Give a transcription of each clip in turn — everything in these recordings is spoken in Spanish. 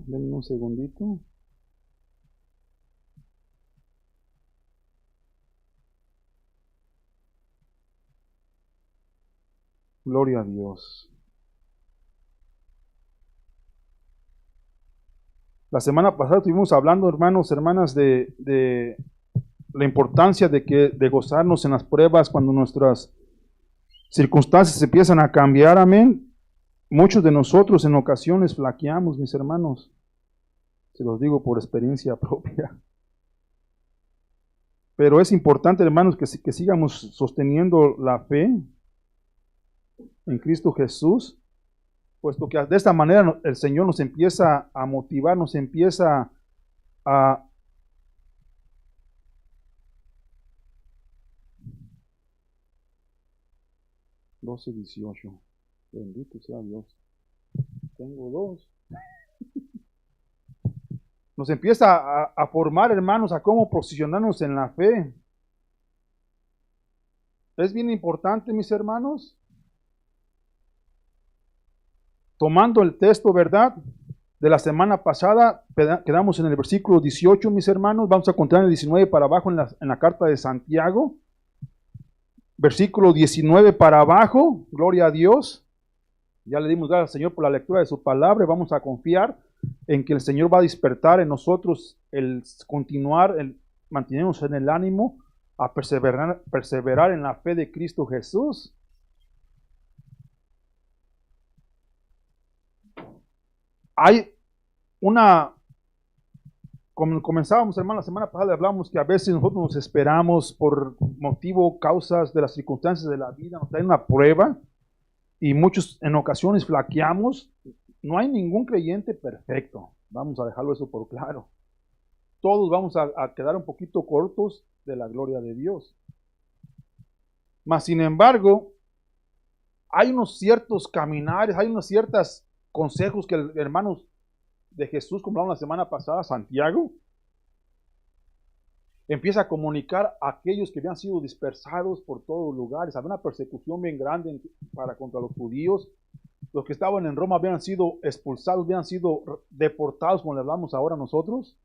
denme un segundito. Gloria a Dios. La semana pasada estuvimos hablando, hermanos, hermanas, de la importancia de gozarnos en las pruebas cuando nuestras circunstancias empiezan a cambiar, amén. Muchos de nosotros en ocasiones flaqueamos, mis hermanos. Se los digo por experiencia propia. Pero es importante, hermanos, que sigamos sosteniendo la fe en Cristo Jesús, puesto que de esta manera el Señor nos empieza a motivar, nos empieza a $12:18. Bendito sea Dios. Tengo dos. Nos empieza a formar, hermanos, a cómo posicionarnos en la fe. Es bien importante, mis hermanos, tomando el texto, ¿verdad?, de la semana pasada, quedamos en el versículo 18, mis hermanos. Vamos a contar el 19 para abajo en la carta de Santiago. Versículo 19 para abajo, gloria a Dios. Ya le dimos gracias al Señor por la lectura de su palabra y vamos a confiar en que el Señor va a despertar en nosotros el continuar, el mantenernos en el ánimo, a perseverar en la fe de Cristo Jesús. Hay como comenzábamos, hermano, la semana pasada hablamos que a veces nosotros nos esperamos por motivo, causas de las circunstancias de la vida, nos traen una prueba y muchos en ocasiones flaqueamos. No hay ningún creyente perfecto, vamos a dejarlo eso por claro. Todos vamos a quedar un poquito cortos de la gloria de Dios. Mas, sin embargo, hay unos ciertos caminares, hay unos ciertos consejos que el hermanos de Jesús, como hablamos la semana pasada, Santiago, empieza a comunicar a aquellos que habían sido dispersados por todos lugares. Había una persecución bien grande contra los judíos. Los que estaban en Roma habían sido expulsados, habían sido deportados, como le hablamos ahora nosotros.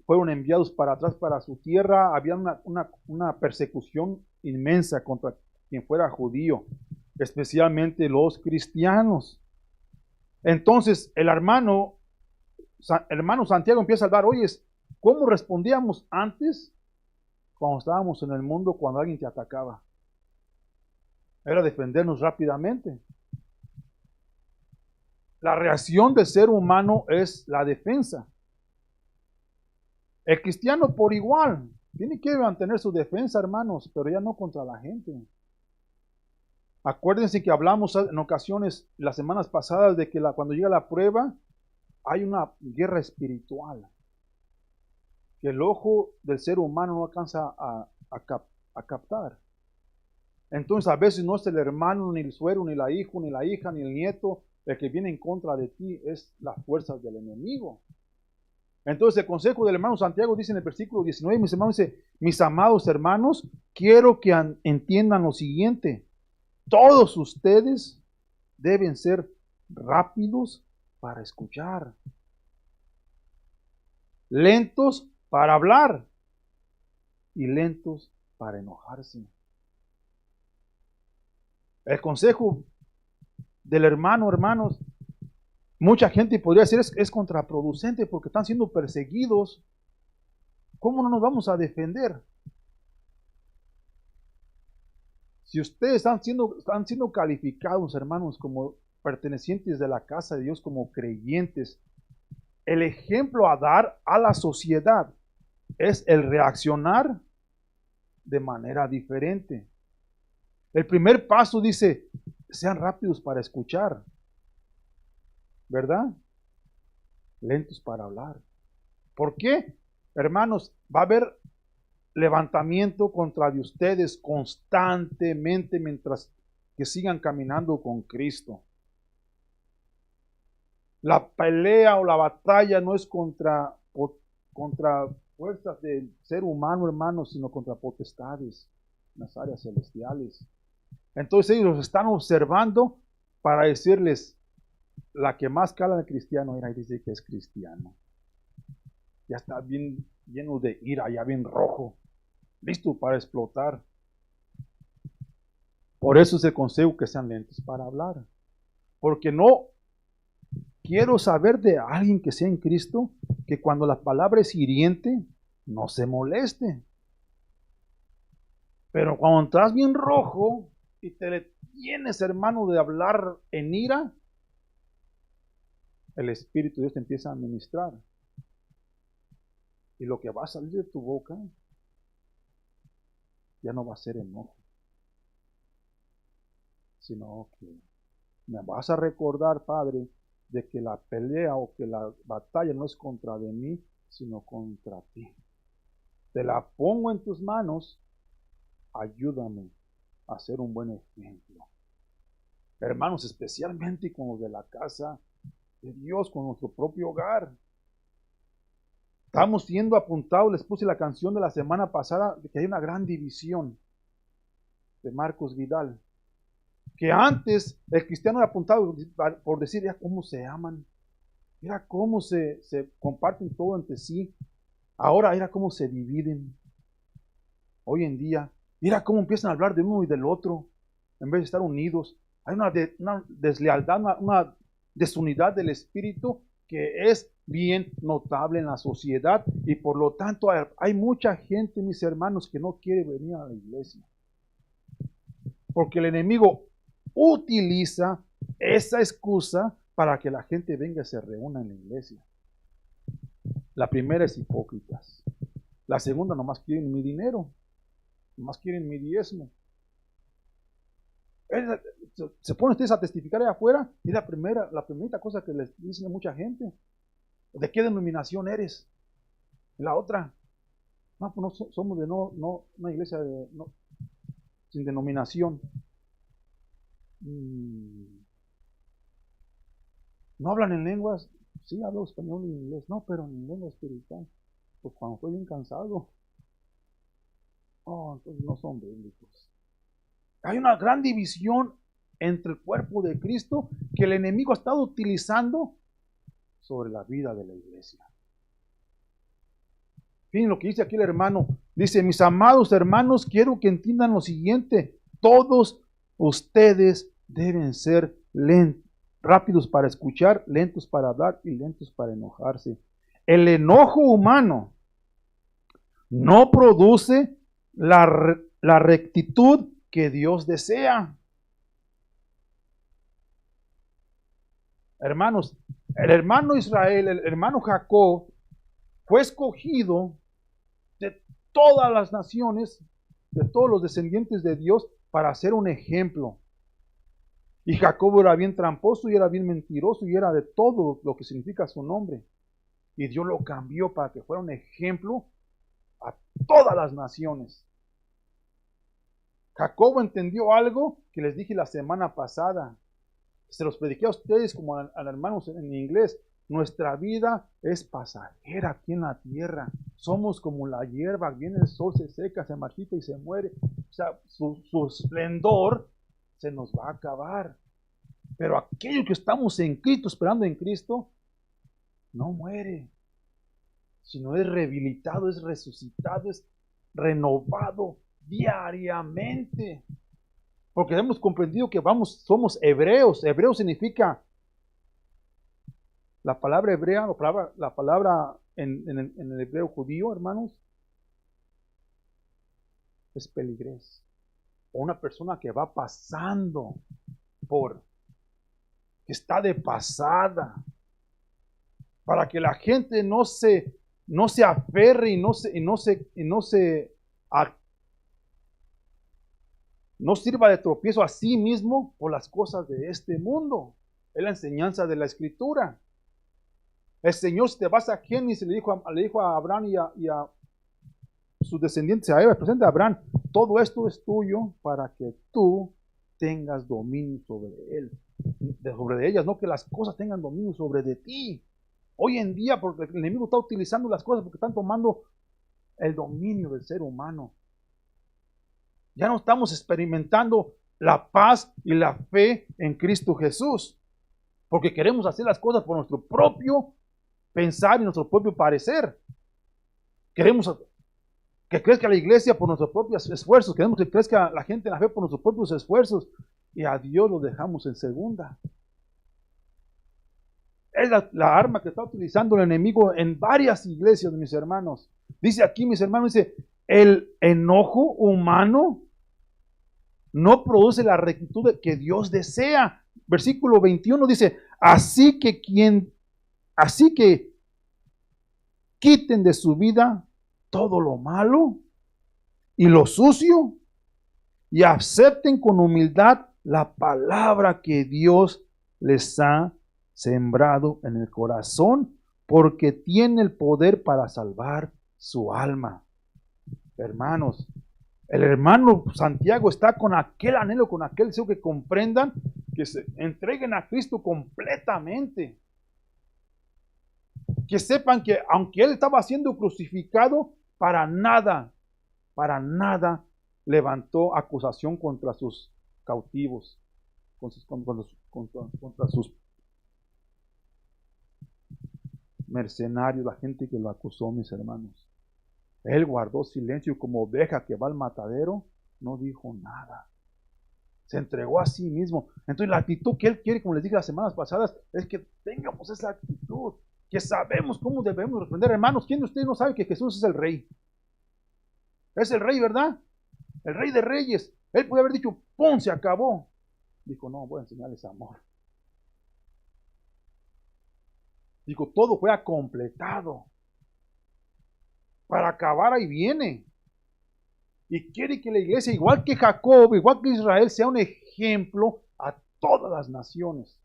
Fueron enviados para atrás, para su tierra. Había una persecución inmensa contra quien fuera judío, especialmente los cristianos. Entonces el hermano Santiago empieza a hablar, oye, ¿cómo respondíamos antes cuando estábamos en el mundo, cuando alguien te atacaba? Era defendernos rápidamente. La reacción del ser humano es la defensa. El cristiano por igual tiene que mantener su defensa, hermanos, pero ya no contra la gente. Acuérdense que hablamos en ocasiones, las semanas pasadas, de que cuando llega la prueba, hay una guerra espiritual que el ojo del ser humano no alcanza a captar. Entonces a veces no es el hermano, ni el suegro, ni la hija, ni el nieto, el que viene en contra de ti, es las fuerzas del enemigo. Entonces el consejo del hermano Santiago dice en el versículo 19, mis hermanos, dice, mis amados hermanos, quiero que entiendan lo siguiente: todos ustedes deben ser rápidos para escuchar, lentos para hablar y lentos para enojarse. El consejo del hermano, hermanos, mucha gente podría decir es contraproducente porque están siendo perseguidos. ¿Cómo no nos vamos a defender? Si ustedes están siendo calificados, hermanos, como pertenecientes de la casa de Dios, como creyentes, el ejemplo a dar a la sociedad es el reaccionar de manera diferente. El primer paso dice, sean rápidos para escuchar, ¿verdad? Lentos para hablar. ¿Por qué? Hermanos, va a haber levantamiento contra de ustedes constantemente mientras que sigan caminando con Cristo. La pelea o la batalla no es contra fuerzas del ser humano, hermanos, sino contra potestades en las áreas celestiales. Entonces ellos los están observando para decirles, la que más cala del cristiano, mira, y dice que es cristiano. Ya está bien lleno de ira, ya bien rojo, listo para explotar. Por eso es el consejo que sean lentos para hablar. Porque no quiero saber de alguien que sea en Cristo, que cuando la palabra es hiriente, no se moleste. Pero cuando estás bien rojo y te detienes, hermano, de hablar en ira, el Espíritu de Dios te empieza a ministrar. Y lo que va a salir de tu boca ya no va a ser enojo, sino que me vas a recordar, Padre, de que la pelea o que la batalla no es contra de mí, sino contra ti. Te la pongo en tus manos, ayúdame a ser un buen ejemplo. Hermanos, especialmente con los de la casa de Dios, con nuestro propio hogar. Estamos siendo apuntados, les puse la canción de la semana pasada, de que hay una gran división de Marcos Vidal. Que antes el cristiano era apuntado por decir, mira cómo se aman, mira cómo se comparten todo entre sí. Ahora mira cómo se dividen. Hoy en día, mira cómo empiezan a hablar de uno y del otro, en vez de estar unidos. Hay una deslealtad, una desunidad del espíritu que es bien notable en la sociedad, y por lo tanto hay mucha gente, mis hermanos, que no quiere venir a la iglesia. Porque el enemigo utiliza esa excusa para que la gente venga y se reúna en la iglesia. La primera es hipócritas. La segunda, nomás quieren mi dinero, nomás quieren mi diezmo. Se ponen ustedes a testificar allá afuera, y la primera cosa que les dicen a mucha gente: ¿de qué denominación eres? Y la otra: no, pues no somos de una iglesia sin denominación. ¿No hablan en lenguas? Sí, hablo español y inglés. No, pero en lengua espiritual. Pues cuando estoy bien cansado. Oh, entonces no son bíblicos. Hay una gran división entre el cuerpo de Cristo que el enemigo ha estado utilizando sobre la vida de la iglesia. Fíjense lo que dice aquí el hermano. Dice: mis amados hermanos, quiero que entiendan lo siguiente. Todos ustedes deben ser rápidos para escuchar, lentos para hablar y lentos para enojarse. El enojo humano no produce la rectitud que Dios desea. Hermanos, el hermano Israel, el hermano Jacob, fue escogido de todas las naciones, de todos los descendientes de Dios, para ser un ejemplo. Y Jacob era bien tramposo y era bien mentiroso y era de todo lo que significa su nombre. Y Dios lo cambió para que fuera un ejemplo a todas las naciones. Jacob entendió algo que les dije la semana pasada. Se los prediqué a ustedes como a hermanos en inglés. Nuestra vida es pasajera aquí en la tierra. Somos como la hierba, viene el sol, se seca, se marchita y se muere. O sea, su esplendor se nos va a acabar. Pero aquellos que estamos en Cristo, esperando en Cristo, no muere, sino es rehabilitado, es resucitado, es renovado diariamente. Porque hemos comprendido que somos hebreos. Hebreo significa, la palabra hebrea, la palabra en el hebreo judío, hermanos, es peligrés. O una persona que va pasando que está de pasada. Para que la gente no se aferre y no sirva de tropiezo a sí mismo por las cosas de este mundo. Es la enseñanza de la Escritura. El Señor, si te vas a Génesis, le dijo a Abraham y a sus descendientes, a Eva, el presente de Abraham: todo esto es tuyo para que tú tengas dominio sobre sobre ellas, no que las cosas tengan dominio sobre de ti. Hoy en día, porque el enemigo está utilizando las cosas, porque están tomando el dominio del ser humano. Ya no estamos experimentando la paz y la fe en Cristo Jesús. porque queremos hacer las cosas por nuestro propio pensar y nuestro propio parecer. Queremos que crezca la iglesia por nuestros propios esfuerzos, queremos que crezca la gente en la fe por nuestros propios esfuerzos, y a Dios lo dejamos en segunda. Es la arma que está utilizando el enemigo en varias iglesias, mis hermanos. Dice aquí, mis hermanos, dice, el enojo humano no produce la rectitud que Dios desea. Versículo 21 dice, así que quiten de su vida todo lo malo y lo sucio y acepten con humildad la palabra que Dios les ha sembrado en el corazón, porque tiene el poder para salvar su alma. Hermanos, el hermano Santiago está con aquel anhelo, con aquel deseo que comprendan, que se entreguen a Cristo completamente. Que sepan que aunque Él estaba siendo crucificado, para nada levantó acusación contra sus cautivos, contra sus mercenarios, la gente que lo acusó, mis hermanos. Él guardó silencio como oveja que va al matadero, no dijo nada. Se entregó a sí mismo. Entonces la actitud que Él quiere, como les dije las semanas pasadas, es que tengamos esa actitud, que sabemos cómo debemos responder. Hermanos, ¿quién de ustedes no sabe que Jesús es el Rey? Es el Rey, ¿verdad? El Rey de Reyes. Él puede haber dicho, ¡pum!, se acabó. Dijo, no, voy a enseñarles amor. Dijo, todo fue completado. Para acabar ahí viene. Y quiere que la iglesia, igual que Jacob, igual que Israel, sea un ejemplo a todas las naciones.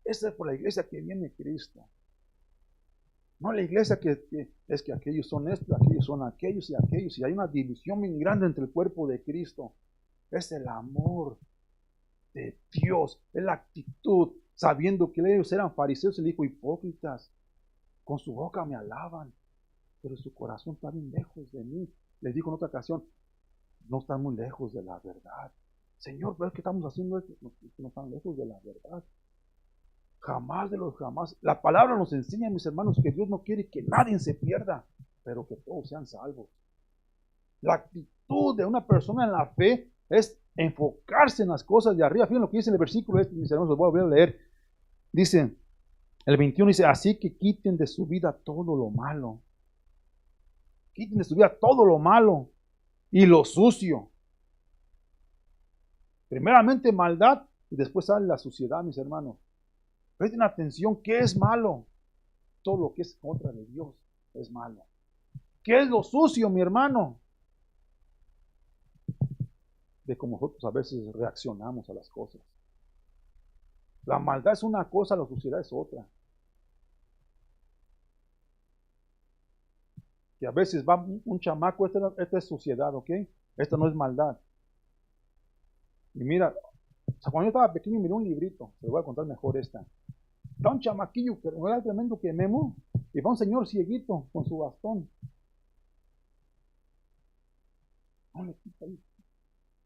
Esa es por la iglesia que viene Cristo. No la iglesia que es que aquellos son estos, aquellos son aquellos y aquellos. Y hay una división bien grande entre el cuerpo de Cristo. Es el amor de Dios, es la actitud, sabiendo que ellos eran fariseos, el dijo, hipócritas, con su boca me alaban, pero su corazón está bien lejos de mí. Les dijo en otra ocasión, no están muy lejos de la verdad. Señor, pero es que estamos haciendo esto, no están lejos de la verdad. Jamás de los jamás. La palabra nos enseña, mis hermanos, que Dios no quiere que nadie se pierda, pero que todos sean salvos. La actitud de una persona en la fe es enfocarse en las cosas de arriba. Fíjense lo que dice en el versículo este, mis hermanos, lo voy a volver a leer. Dice, el 21 dice, así que quiten de su vida todo lo malo. Quiten de su vida todo lo malo y lo sucio. Primeramente maldad y después sale la suciedad, mis hermanos. Presten atención, ¿qué es malo? Todo lo que es contra de Dios es malo. ¿Qué es lo sucio, mi hermano? De cómo nosotros a veces reaccionamos a las cosas. La maldad es una cosa, la suciedad es otra. Que a veces va un chamaco, esta es suciedad, ¿ok? Esta no es maldad. Y mira, cuando yo estaba pequeño miré un librito, te voy a contar mejor esta. Está un chamaquillo, que era tremendo que Memo, y va un señor cieguito con su bastón. No le quita ahí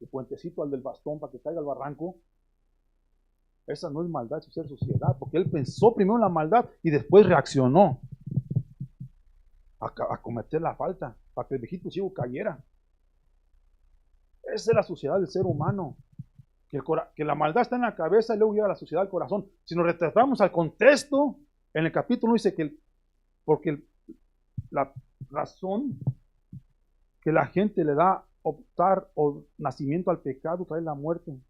el puentecito al del bastón para que caiga al barranco. Esa no es maldad, eso es ser suciedad, porque él pensó primero en la maldad y después reaccionó a cometer la falta para que el viejito ciego cayera. Esa es la suciedad del ser humano. Que la maldad está en la cabeza y luego llega la suciedad al corazón. Si nos retrasamos al contexto, en el capítulo dice que porque la razón que la gente le da optar o nacimiento al pecado trae la muerte.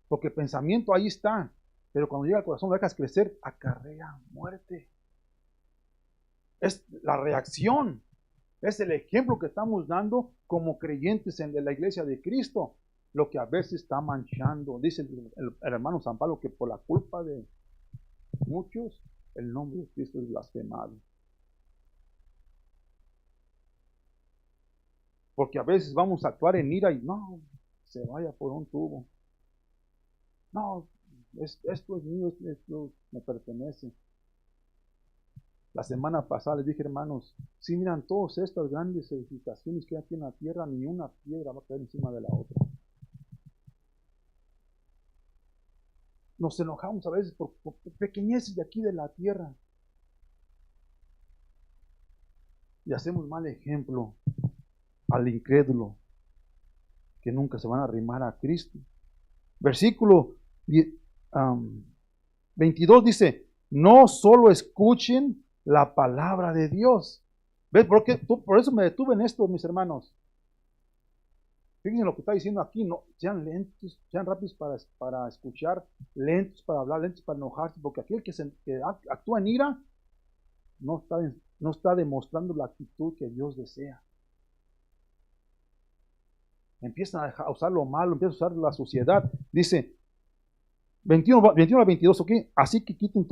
Porque el pensamiento ahí está, pero cuando llega al corazón lo dejas crecer, acarrea muerte. Es la reacción, es el ejemplo que estamos dando como creyentes en la iglesia de Cristo. Lo que a veces está manchando, dice el hermano San Pablo, que por la culpa de muchos, el nombre de Cristo es blasfemado. Porque a veces vamos a actuar en ira y no, se vaya por un tubo. No, esto es mío, esto me pertenece. La semana pasada les dije, hermanos, si miran todas estas grandes edificaciones que hay aquí en la tierra, ni una piedra va a caer encima de la otra. nos enojamos a veces por pequeñeces de aquí de la tierra. Y hacemos mal ejemplo al incrédulo, que nunca se van a arrimar a Cristo. Versículo 22 dice, no solo escuchen la palabra de Dios. ¿Ves? Por eso me detuve en esto, mis hermanos. Fíjense lo que está diciendo aquí, no, sean lentos, sean rápidos para escuchar, lentos para hablar, lentos para enojarse, porque aquel que actúa en ira no está demostrando la actitud que Dios desea. Empiezan a usar lo malo, empiezan a usar la suciedad. Dice 21 a 22, ¿ok? Así que quiten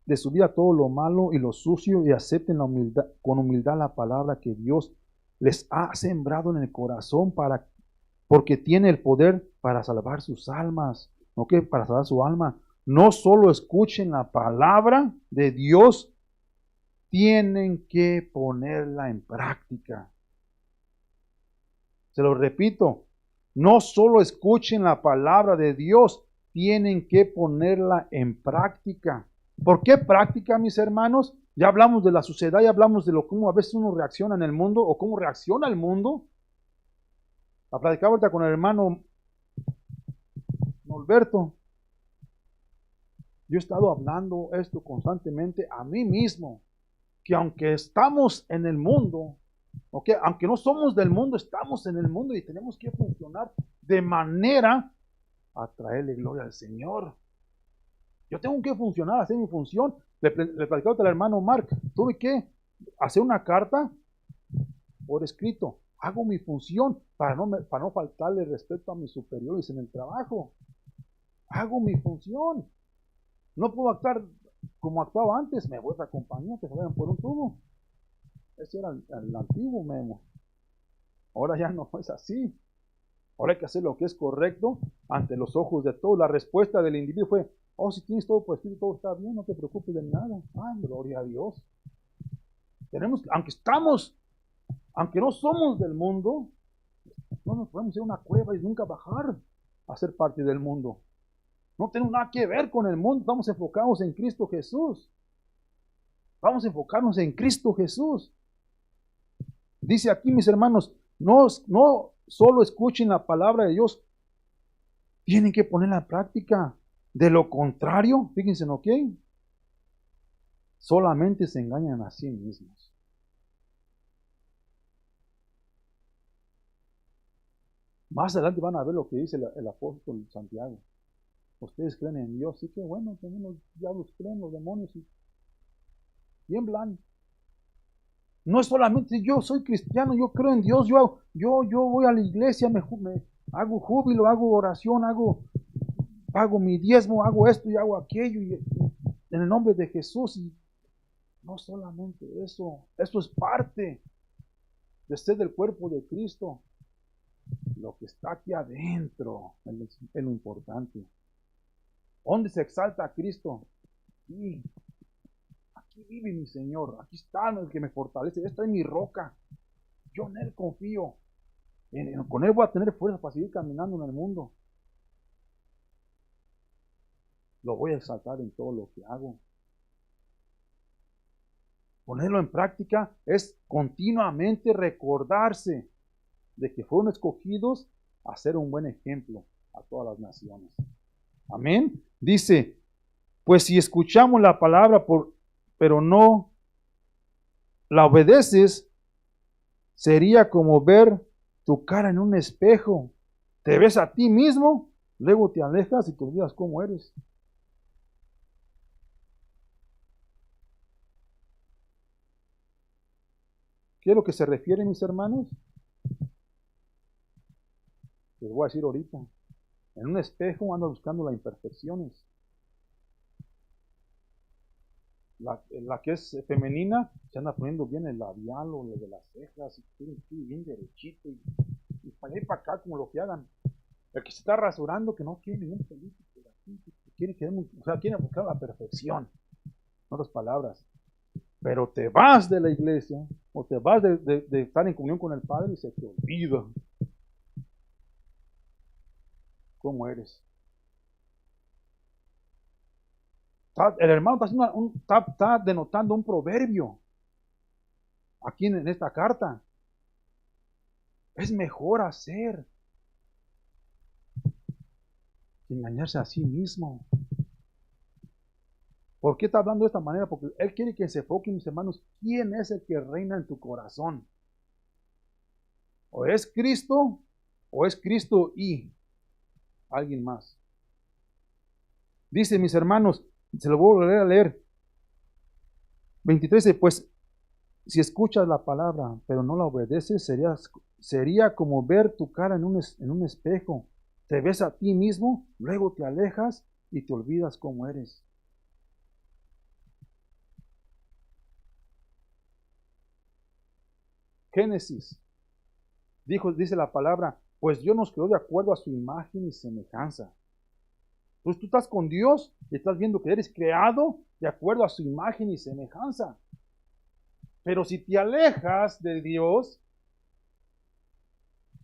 de su vida todo lo malo y lo sucio y acepten con humildad la palabra que Dios les ha sembrado en el corazón porque tiene el poder para salvar sus almas, ¿ok? Para salvar su alma. No solo escuchen la palabra de Dios, tienen que ponerla en práctica. Se lo repito, no solo escuchen la palabra de Dios, tienen que ponerla en práctica. ¿Por qué práctica, mis hermanos? Ya hablamos de la sociedad, ya hablamos de cómo a veces uno reacciona en el mundo o cómo reacciona el mundo. La platicaba ahorita con el hermano Norberto. Yo he estado hablando esto constantemente a mí mismo, que aunque estamos en el mundo, ¿okay? Aunque no somos del mundo, estamos en el mundo y tenemos que funcionar de manera a traerle gloria al Señor. Yo tengo que funcionar, hacer mi función. Le platicaba al hermano Mark, tuve que hacer una carta por escrito. Hago mi función para no faltarle respeto a mis superiores en el trabajo. Hago mi función. No puedo actuar como actuaba antes. Me voy a otra compañía que se vayan por un tubo. Ese era el antiguo Memo. Ahora ya no es así. Ahora hay que hacer lo que es correcto ante los ojos de todos. La respuesta del individuo fue, oh, si tienes todo por escrito, todo está bien, no te preocupes de nada. Ah, gloria a Dios. Aunque no somos del mundo, no nos podemos ir a una cueva y nunca bajar a ser parte del mundo. No tenemos nada que ver con el mundo, estamos enfocados en Cristo Jesús. Vamos a enfocarnos en Cristo Jesús. Dice aquí, mis hermanos, no solo escuchen la palabra de Dios, tienen que ponerla en práctica. De lo contrario, fíjense, ¿ok? Solamente se engañan a sí mismos. Más adelante van a ver lo que dice el apóstol Santiago. Ustedes creen en Dios, sí que bueno, también los diablos creen, los demonios, y tiemblan. No es solamente yo soy cristiano, yo creo en Dios, yo voy a la iglesia, me hago júbilo, hago oración, pago mi diezmo, hago esto y hago aquello, y en el nombre de Jesús. Y no solamente eso es parte de ser del cuerpo de Cristo. Lo que está aquí adentro es lo importante. ¿Dónde se exalta a Cristo? Aquí vive mi Señor, aquí está el que me fortalece, esta es mi roca. Yo en Él confío. Con Él voy a tener fuerza para seguir caminando en el mundo. Lo voy a exaltar en todo lo que hago. Ponerlo en práctica es continuamente recordarse de que fueron escogidos a ser un buen ejemplo a todas las naciones. Amén. Dice, pues si escuchamos la palabra pero no la obedeces, sería como ver tu cara en un espejo. Te ves a ti mismo, luego te alejas y te olvidas cómo eres. ¿Qué es lo que se refiere, mis hermanos? Les voy a decir ahorita. En un espejo anda buscando las imperfecciones. La que es femenina se anda poniendo bien el labial o lo de las cejas, y bien derechito y para allá y para acá como lo que hagan. El que se está rasurando, que no quiere ningún pelito por aquí, quiere buscar la perfección. En otras palabras. Pero te vas de la iglesia o te vas de estar en comunión con el Padre y se te olvida cómo eres. El hermano está, está denotando un proverbio aquí en esta carta. Es mejor hacer que engañarse a sí mismo. ¿Por qué está hablando de esta manera? Porque Él quiere que se enfoquen, mis hermanos, quién es el que reina en tu corazón. O es Cristo, o es Cristo y alguien más. Dice, mis hermanos, se lo voy a volver a leer. 23, pues, si escuchas la palabra, pero no la obedeces, sería como ver tu cara en un espejo. Te ves a ti mismo, luego te alejas y te olvidas cómo eres. Génesis, dice la palabra, pues Dios nos creó de acuerdo a su imagen y semejanza. Pues tú estás con Dios y estás viendo que eres creado de acuerdo a su imagen y semejanza. Pero si te alejas de Dios,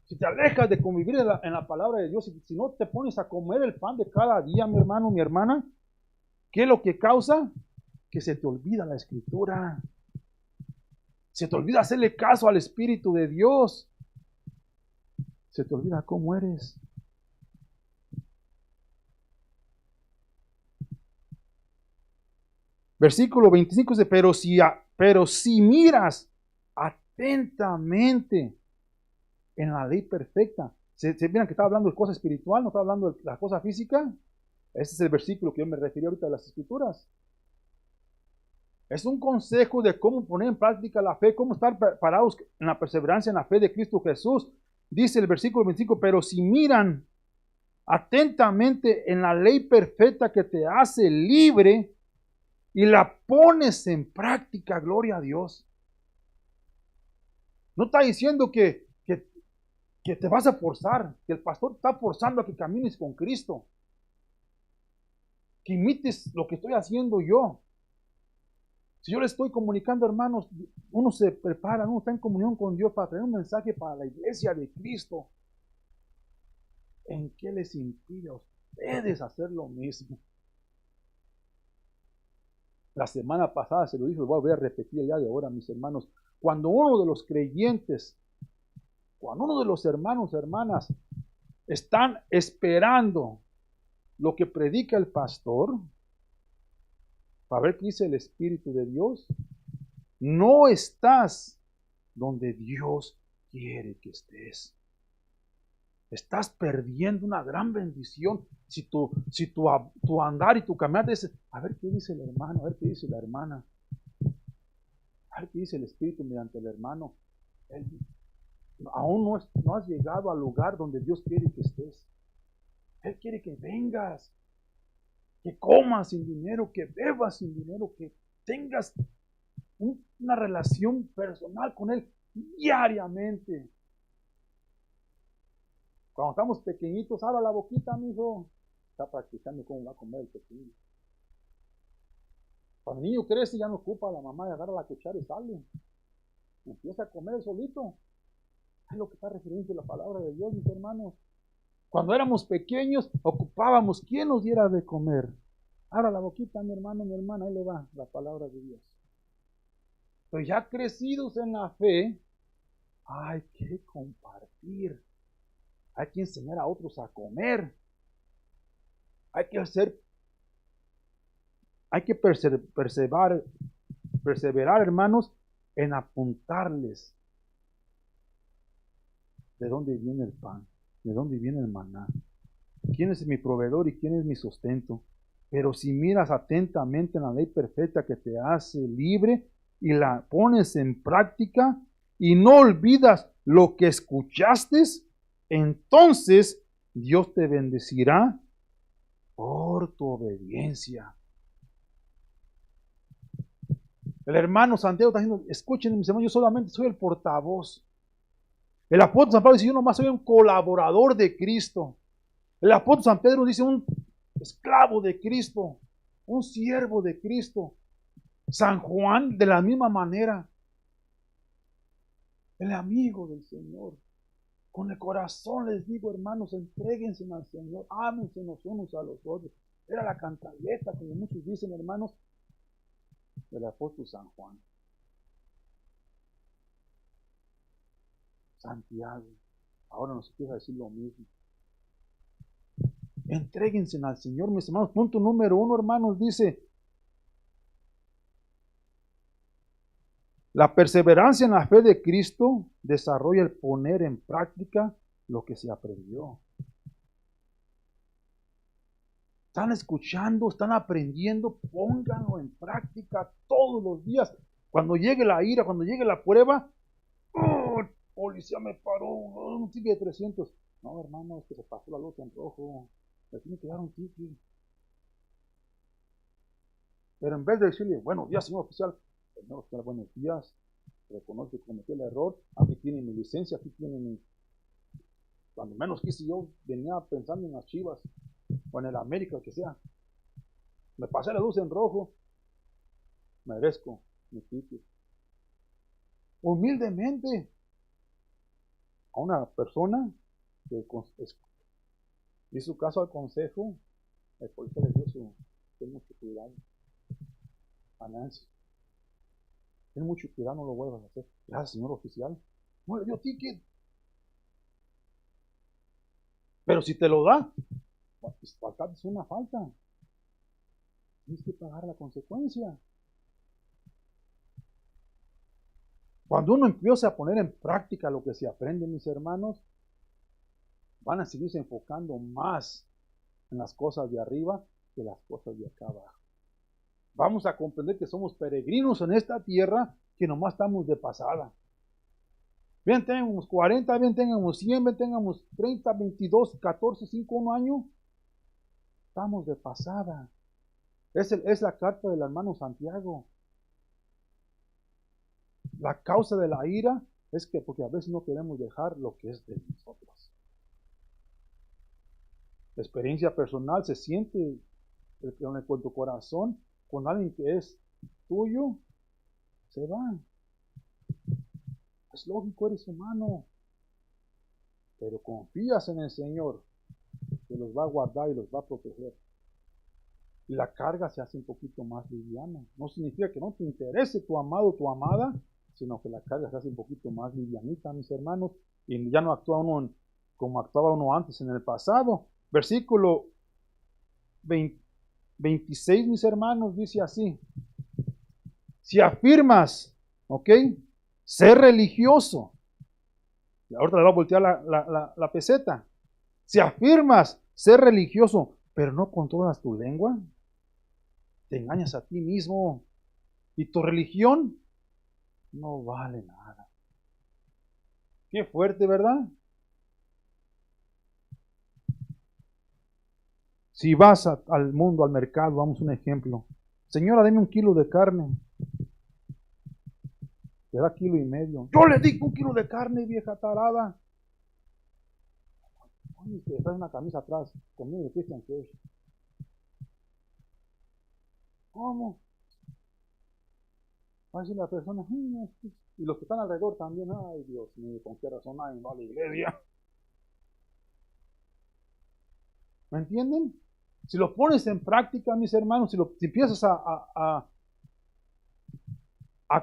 si te alejas de convivir en la palabra de Dios, si no te pones a comer el pan de cada día, mi hermano, mi hermana, ¿qué es lo que causa? Que se te olvida la escritura. Se te olvida hacerle caso al Espíritu de Dios. Se te olvida cómo eres. Versículo 25 dice, pero si miras atentamente en la ley perfecta. ¿Se miran que está hablando de cosa espiritual? ¿No está hablando de la cosa física? Ese es el versículo que yo me referí ahorita de las Escrituras. Es un consejo de cómo poner en práctica la fe, cómo estar parados en la perseverancia en la fe de Cristo Jesús. Dice el versículo 25, pero si miran atentamente en la ley perfecta que te hace libre y la pones en práctica, gloria a Dios. No está diciendo que te vas a forzar, que el pastor está forzando a que camines con Cristo, que imites lo que estoy haciendo yo. Si yo le estoy comunicando, hermanos, uno se prepara, uno está en comunión con Dios para traer un mensaje para la iglesia de Cristo. ¿En qué les impide a ustedes hacer lo mismo? La semana pasada se lo dije, lo voy a volver a repetir el día de ahora, mis hermanos. Cuando uno de los creyentes, cuando uno de los hermanos, hermanas, están esperando lo que predica el pastor, para ver qué dice el Espíritu de Dios, no estás donde Dios quiere que estés. Estás perdiendo una gran bendición si tu andar y tu caminar es, a ver qué dice el hermano, a ver qué dice la hermana, a ver qué dice el Espíritu mediante el hermano. Aún no has llegado al lugar donde Dios quiere que estés. Él quiere que vengas, que comas sin dinero, que bebas sin dinero, que tengas una relación personal con Él diariamente. Cuando estamos pequeñitos, abra la boquita, mijo. Está practicando cómo va a comer el pequeño. Cuando el niño crece, ya no ocupa a la mamá y agarra la cuchara y sale. Empieza a comer solito. Es lo que está refiriendo la palabra de Dios, mis hermanos. Cuando éramos pequeños, ocupábamos quién nos diera de comer. Abra la boquita, mi hermano, mi hermana, ahí le va la palabra de Dios. Pero ya crecidos en la fe, hay que compartir. Hay que enseñar a otros a comer. Hay que perseverar, hermanos, en apuntarles de dónde viene el pan, de dónde viene el maná, quién es mi proveedor y quién es mi sustento. Pero si miras atentamente en la ley perfecta que te hace libre y la pones en práctica y no olvidas lo que escuchaste, entonces Dios te bendecirá por tu obediencia. El hermano Santiago está diciendo, escuchen mis hermanos, yo solamente soy el portavoz. El apóstol San Pablo dice, yo nomás soy un colaborador de Cristo. El apóstol San Pedro dice, un esclavo de Cristo, un siervo de Cristo. San Juan, de la misma manera, el amigo del Señor. Con el corazón les digo, hermanos, entréguense al Señor, ámense los unos a los otros. Era la cantaleta, como muchos dicen, hermanos, del apóstol San Juan. Santiago. Ahora nos empieza a decir lo mismo. Entréguense al Señor, mis hermanos. Punto número 1, hermanos, dice: la perseverancia en la fe de Cristo desarrolla el poner en práctica lo que se aprendió. Están escuchando, están aprendiendo, pónganlo en práctica todos los días. Cuando llegue la ira, cuando llegue la prueba, ¡oh, policía me paró, un ticket de 300! No, hermano, es que se pasó la luz en rojo. Me tiene que dar un ticket. Pero en vez de decirle, buenos días, señor oficial, buenos días, reconozco que cometí el error, aquí tiene mi licencia, aquí tiene mi... Cuando menos quise, yo venía pensando en las Chivas, o en el América, que sea. Me pasé la luz en rojo, merezco mi ticket. Humildemente, a una persona que hizo caso al consejo, el policía le dio ten mucho cuidado. A Nancy, ten mucho cuidado, no lo vuelvas a hacer. Gracias, señor oficial. No le dio ticket. Pero si te lo da, pues acá es una falta. Tienes que pagar la consecuencia. Cuando uno empieza a poner en práctica lo que se aprende, mis hermanos, van a seguirse enfocando más en las cosas de arriba que las cosas de acá abajo. Vamos a comprender que somos peregrinos en esta tierra, que nomás estamos de pasada. Bien tengamos 40, bien tengamos 100, bien tengamos 30, 22, 14, 5, 1 año. Estamos de pasada. Es la carta del hermano Santiago. La causa de la ira es que porque a veces no queremos dejar lo que es de nosotros. La experiencia personal se siente con tu corazón, con alguien que es tuyo, se va. Es lógico, eres humano. Pero confías en el Señor, que los va a guardar y los va a proteger. Y la carga se hace un poquito más liviana. No significa que no te interese tu amado o tu amada, sino que la carga se hace un poquito más livianita, mis hermanos. Y ya no actúa uno como actuaba uno antes en el pasado. Versículo 26, mis hermanos, dice así: si afirmas, ¿ok?, ser religioso, y ahorita le va a voltear la peseta. Si afirmas ser religioso, pero no controlas tu lengua, te engañas a ti mismo y tu religión no vale nada. Qué fuerte, ¿verdad? Si vas al mundo, al mercado, vamos a un ejemplo. Señora, deme 1 kilo de carne. Te da 1,5 kilos. Yo le di 1 kilo de carne, vieja tarada. Oye, te traes una camisa atrás, conmigo de Christian Church. ¿Cómo? Va a decir la persona, y los que están alrededor también, ay Dios mío, ¿con qué razón nadie va a la iglesia? ¿Me entienden? Si lo pones en práctica, mis hermanos, si empiezas a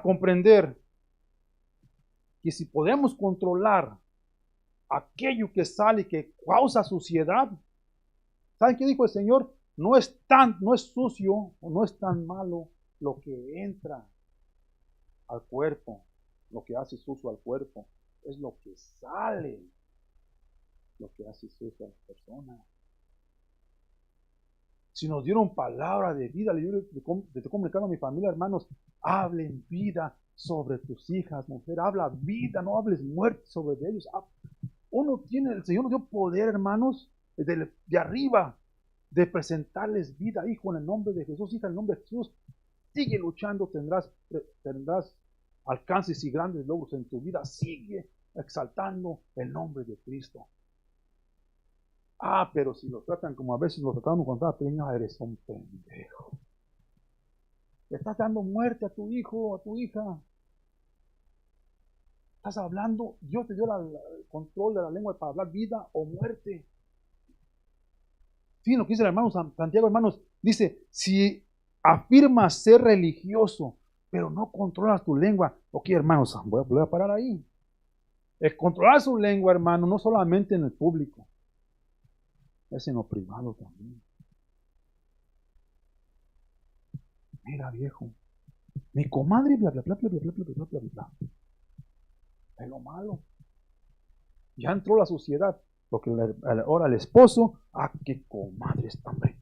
comprender que si podemos controlar aquello que sale y que causa suciedad, ¿saben qué dijo el Señor? No es sucio o no es tan malo lo que entra al cuerpo, lo que hace sucio al cuerpo, es lo que sale, lo que hace sucio a las personas. Si nos dieron palabra de vida, le estoy comunicando a mi familia, hermanos, hablen vida sobre tus hijas, mujer, habla vida, no hables muerte sobre ellos. El Señor nos dio poder, hermanos, de arriba, de presentarles vida. Hijo, en el nombre de Jesús, hija, en el nombre de Jesús, sigue luchando, tendrás alcances y grandes logros en tu vida. Sigue exaltando el nombre de Cristo. Pero si lo tratan como a veces lo trataron cuando estaba pequeño, eres un pendejo. Le estás dando muerte a tu hijo, a tu hija. Estás hablando, Dios te dio el control de la lengua para hablar vida o muerte. Fíjense lo que dice el hermano Santiago, hermanos. Dice, si afirmas ser religioso, pero no controlas tu lengua. Ok, hermanos, voy a parar ahí. El controlar su lengua, hermano, no solamente en el público, es en lo privado también. Mira, viejo, mi comadre, bla, bla, bla, bla, bla, bla, bla, bla, bla, bla. Es lo malo. Ya entró la sociedad, porque ahora el esposo, qué comadre está, hombre.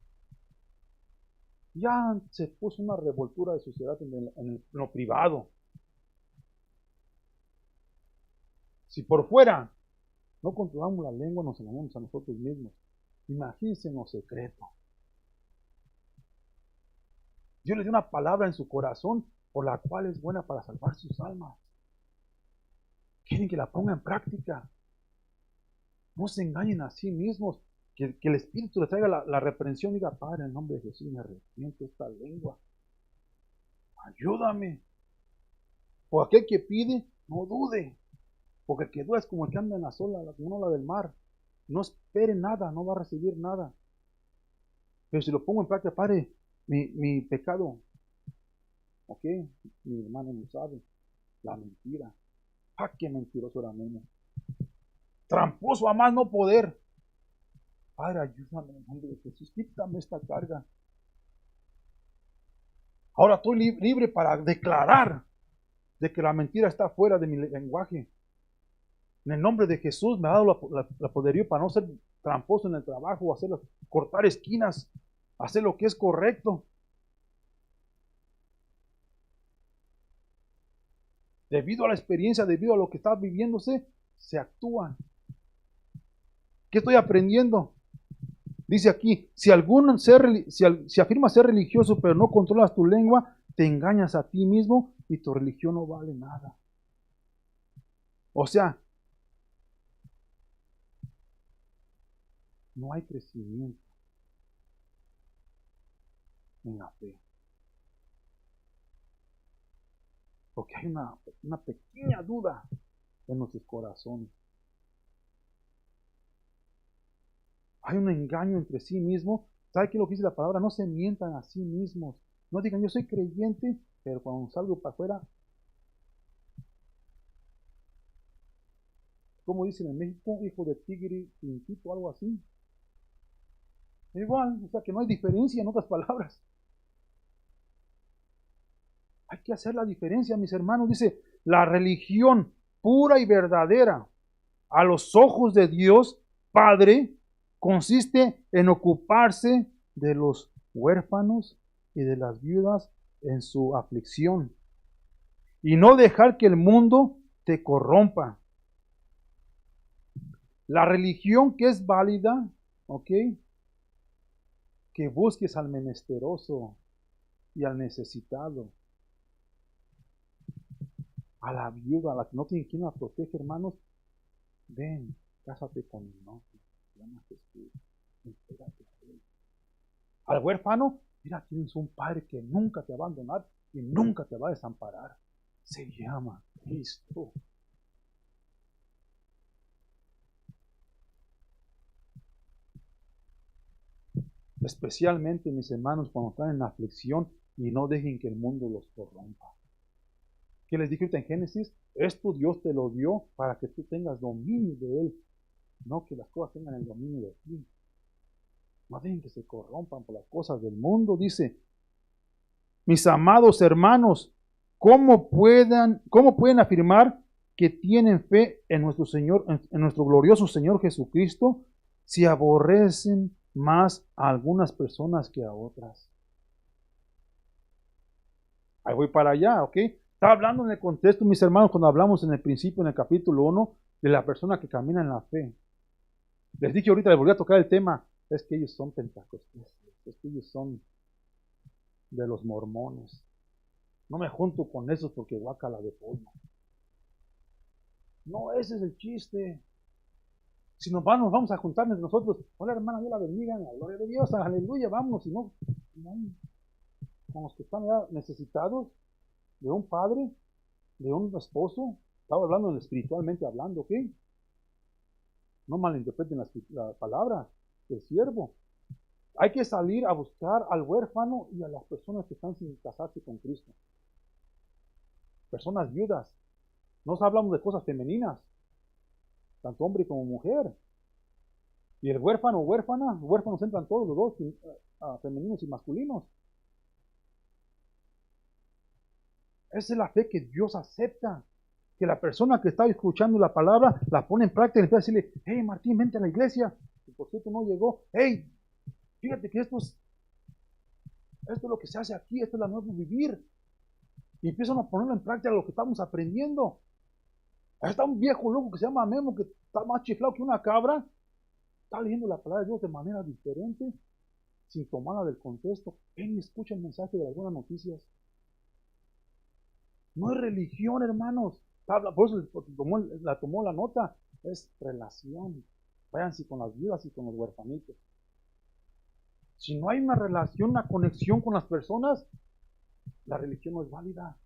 Ya se puso una revoltura de sociedad en lo privado. Si por fuera no controlamos la lengua, nos engañamos a nosotros mismos. Imagínense en lo secreto. Dios le dio una palabra en su corazón por la cual es buena para salvar sus almas. Quieren que la ponga en práctica. No se engañen a sí mismos. Que el Espíritu les traiga la reprensión. Diga, Padre, en el nombre de Jesús, me arrepiento esta lengua. Ayúdame. O aquel que pide, no dude. Porque el que duda es como el que anda en la ola, como una ola del mar. No espere nada, no va a recibir nada. Pero si lo pongo en práctica, Padre, mi pecado, ok, mi hermano no sabe, la mentira. Qué mentiroso era Memo. Tramposo a más no poder. Padre, ayúdame en el nombre de Jesús, quítame esta carga. Ahora estoy libre para declarar de que la mentira está fuera de mi lenguaje. En el nombre de Jesús me ha dado la poderío para no ser tramposo en el trabajo, cortar esquinas, hacer lo que es correcto. Debido a la experiencia, debido a lo que está viviéndose, se actúa. ¿Qué estoy aprendiendo? Dice aquí, si afirma ser religioso pero no controlas tu lengua, te engañas a ti mismo y tu religión no vale nada. O sea, no hay crecimiento en la fe. Porque hay una pequeña duda en nuestros corazones. Hay un engaño entre sí mismos. ¿Sabe qué es lo que dice la palabra? No se mientan a sí mismos. No digan, yo soy creyente, pero cuando salgo para afuera, como dicen en México, hijo de tigre, pintito, algo así. Igual, o sea que no hay diferencia en otras palabras. Hay que hacer la diferencia, mis hermanos. Dice, la religión pura y verdadera a los ojos de Dios Padre consiste en ocuparse de los huérfanos y de las viudas en su aflicción y no dejar que el mundo te corrompa. La religión que es válida, ¿ok? Que busques al menesteroso y al necesitado, a la viuda, a la que no tiene quien la protege, hermanos. Ven, cásate con mi novio, llama Jesús, entrégate a él. Al huérfano, mira, tienes un Padre que nunca te va a abandonar y nunca te va a desamparar. Se llama Cristo. Especialmente, mis hermanos, cuando están en aflicción y no dejen que el mundo los corrompa. ¿Qué les dije ahorita en Génesis? Esto Dios te lo dio para que tú tengas dominio de él, no que las cosas tengan el dominio de ti. No dejen que se corrompan por las cosas del mundo, dice. Mis amados hermanos, ¿cómo pueden afirmar que tienen fe en nuestro Señor, en nuestro glorioso Señor Jesucristo, si aborrecen más a algunas personas que a otras? Ahí voy para allá, ¿ok? Estaba hablando en el contexto, mis hermanos, cuando hablamos en el principio, en el capítulo 1, de la persona que camina en la fe. Les dije ahorita, les volví a tocar el tema, es que ellos son pentecostales, es que ellos son de los mormones. No me junto con esos porque guácala de pollo. No, ese es el chiste. Si nos vamos a juntarnos nosotros, hola hermana, Dios la bendiga, la gloria de Dios, aleluya, vámonos, si no, con los que están ya necesitados de un padre, de un esposo, estaba hablando espiritualmente hablando, ¿ok? No malinterpreten la palabra del siervo. Hay que salir a buscar al huérfano y a las personas que están sin casarse con Cristo. Personas viudas. No hablamos de cosas femeninas, tanto hombre como mujer. Y el huérfano o huérfana, huérfanos entran todos los dos, femeninos y masculinos. Esa es la fe que Dios acepta. Que la persona que está escuchando la palabra la pone en práctica y empieza a decirle, hey Martín, vente a la iglesia. Y por cierto no llegó. Hey, fíjate que esto es lo que se hace aquí, esto es la nueva vivir. Y empiezan a ponerlo en práctica lo que estamos aprendiendo. Ahí está un viejo loco que se llama Memo, que está más chiflado que una cabra. Está leyendo la palabra de Dios de manera diferente, sin tomarla del contexto. Ven y escucha el mensaje de las buenas noticias. No es religión, hermanos. Por eso tomó la nota. Es relación. Váyanse con las viudas y con los huerfanitos. Si no hay una relación, una conexión con las personas, la religión no es válida.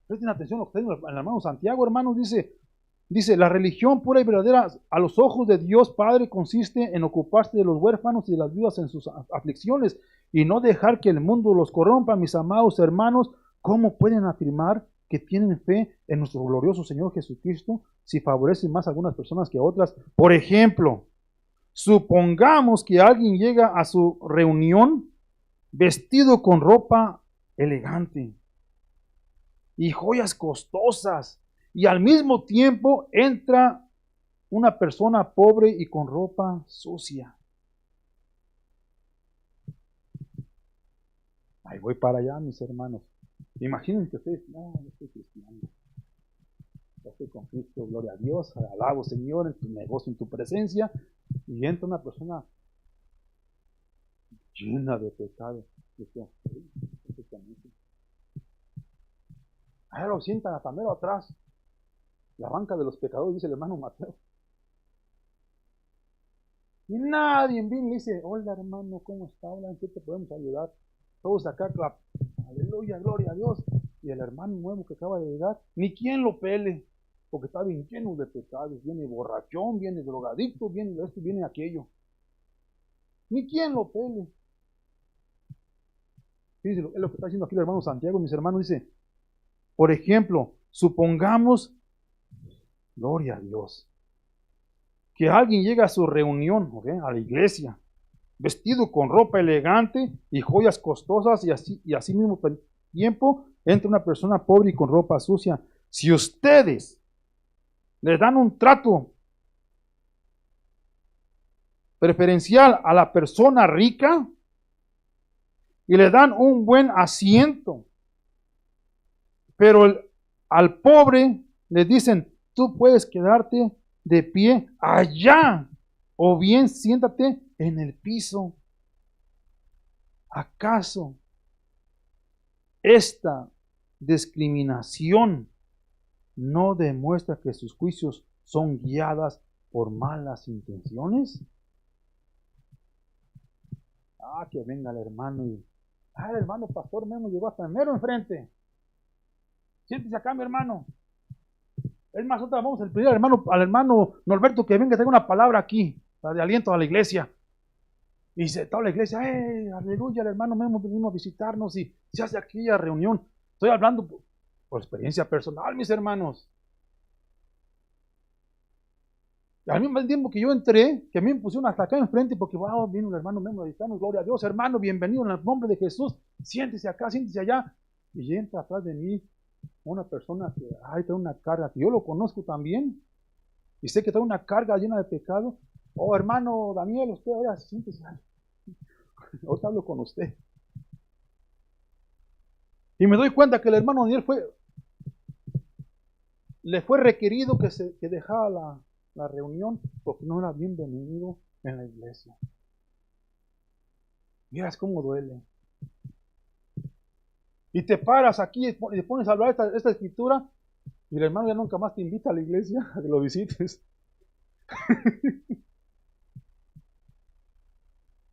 Presten atención a lo que está diciendo el hermano Santiago, hermanos. Dice, la religión pura y verdadera a los ojos de Dios Padre consiste en ocuparse de los huérfanos y de las viudas en sus aflicciones y no dejar que el mundo los corrompa. Mis amados hermanos, ¿cómo pueden afirmar que tienen fe en nuestro glorioso Señor Jesucristo si favorecen más a algunas personas que a otras? Por ejemplo, supongamos que alguien llega a su reunión vestido con ropa elegante y joyas costosas, y al mismo tiempo entra una persona pobre y con ropa sucia. Ahí voy para allá, mis hermanos. Imaginen que ustedes, no, yo estoy cristiano. Yo estoy con Cristo, gloria a Dios, alabo Señor en tu negocio, en tu presencia, y entra una persona llena de pecado. Ahí lo sientan hasta mero atrás. La banca de los pecadores, dice el hermano Mateo. Y nadie viene y dice, hola hermano, ¿cómo está? Hola, ¿en qué te podemos ayudar? Todos acá, aleluya, gloria a Dios. Y el hermano nuevo que acaba de llegar, ni quien lo pele, porque está bien lleno de pecados. Viene borrachón, viene drogadicto, viene esto, viene aquello. Ni quien lo pele. Fíjense, es lo que está diciendo aquí el hermano Santiago, mis hermanos, dice, por ejemplo, supongamos, gloria a Dios, que alguien llega a su reunión, ¿okay?, a la iglesia, vestido con ropa elegante y joyas costosas, y así mismo tiempo entra una persona pobre y con ropa sucia. Si ustedes le dan un trato preferencial a la persona rica y le dan un buen asiento, pero al pobre le dicen, tú puedes quedarte de pie allá, o bien siéntate en el piso. ¿Acaso esta discriminación no demuestra que sus juicios son guiadas por malas intenciones? Que venga el hermano y, el hermano pastor Memo llegó hasta mero enfrente. Siéntese acá, mi hermano. Es más, otra vamos a pedir al hermano Norberto que venga y traiga una palabra aquí, de aliento a la iglesia. Y se toda la iglesia, aleluya, el hermano Memo vino a visitarnos y se hace aquella reunión. Estoy hablando por experiencia personal, mis hermanos. Y al mismo tiempo que yo entré, que a mí me pusieron hasta acá enfrente, porque vino el hermano Memo a visitarnos, gloria a Dios, hermano, bienvenido en el nombre de Jesús, siéntese acá, siéntese allá. Y entra atrás de mí una persona que trae una carga, que yo lo conozco también, y sé que trae una carga llena de pecado. Hermano Daniel, usted ahora siéntese. Ahorita hablo con usted. Y me doy cuenta que el hermano Daniel le fue requerido que dejara la reunión porque no era bienvenido en la iglesia. Miras cómo duele. Y te paras aquí y te pones a hablar esta escritura y el hermano ya nunca más te invita a la iglesia a que lo visites.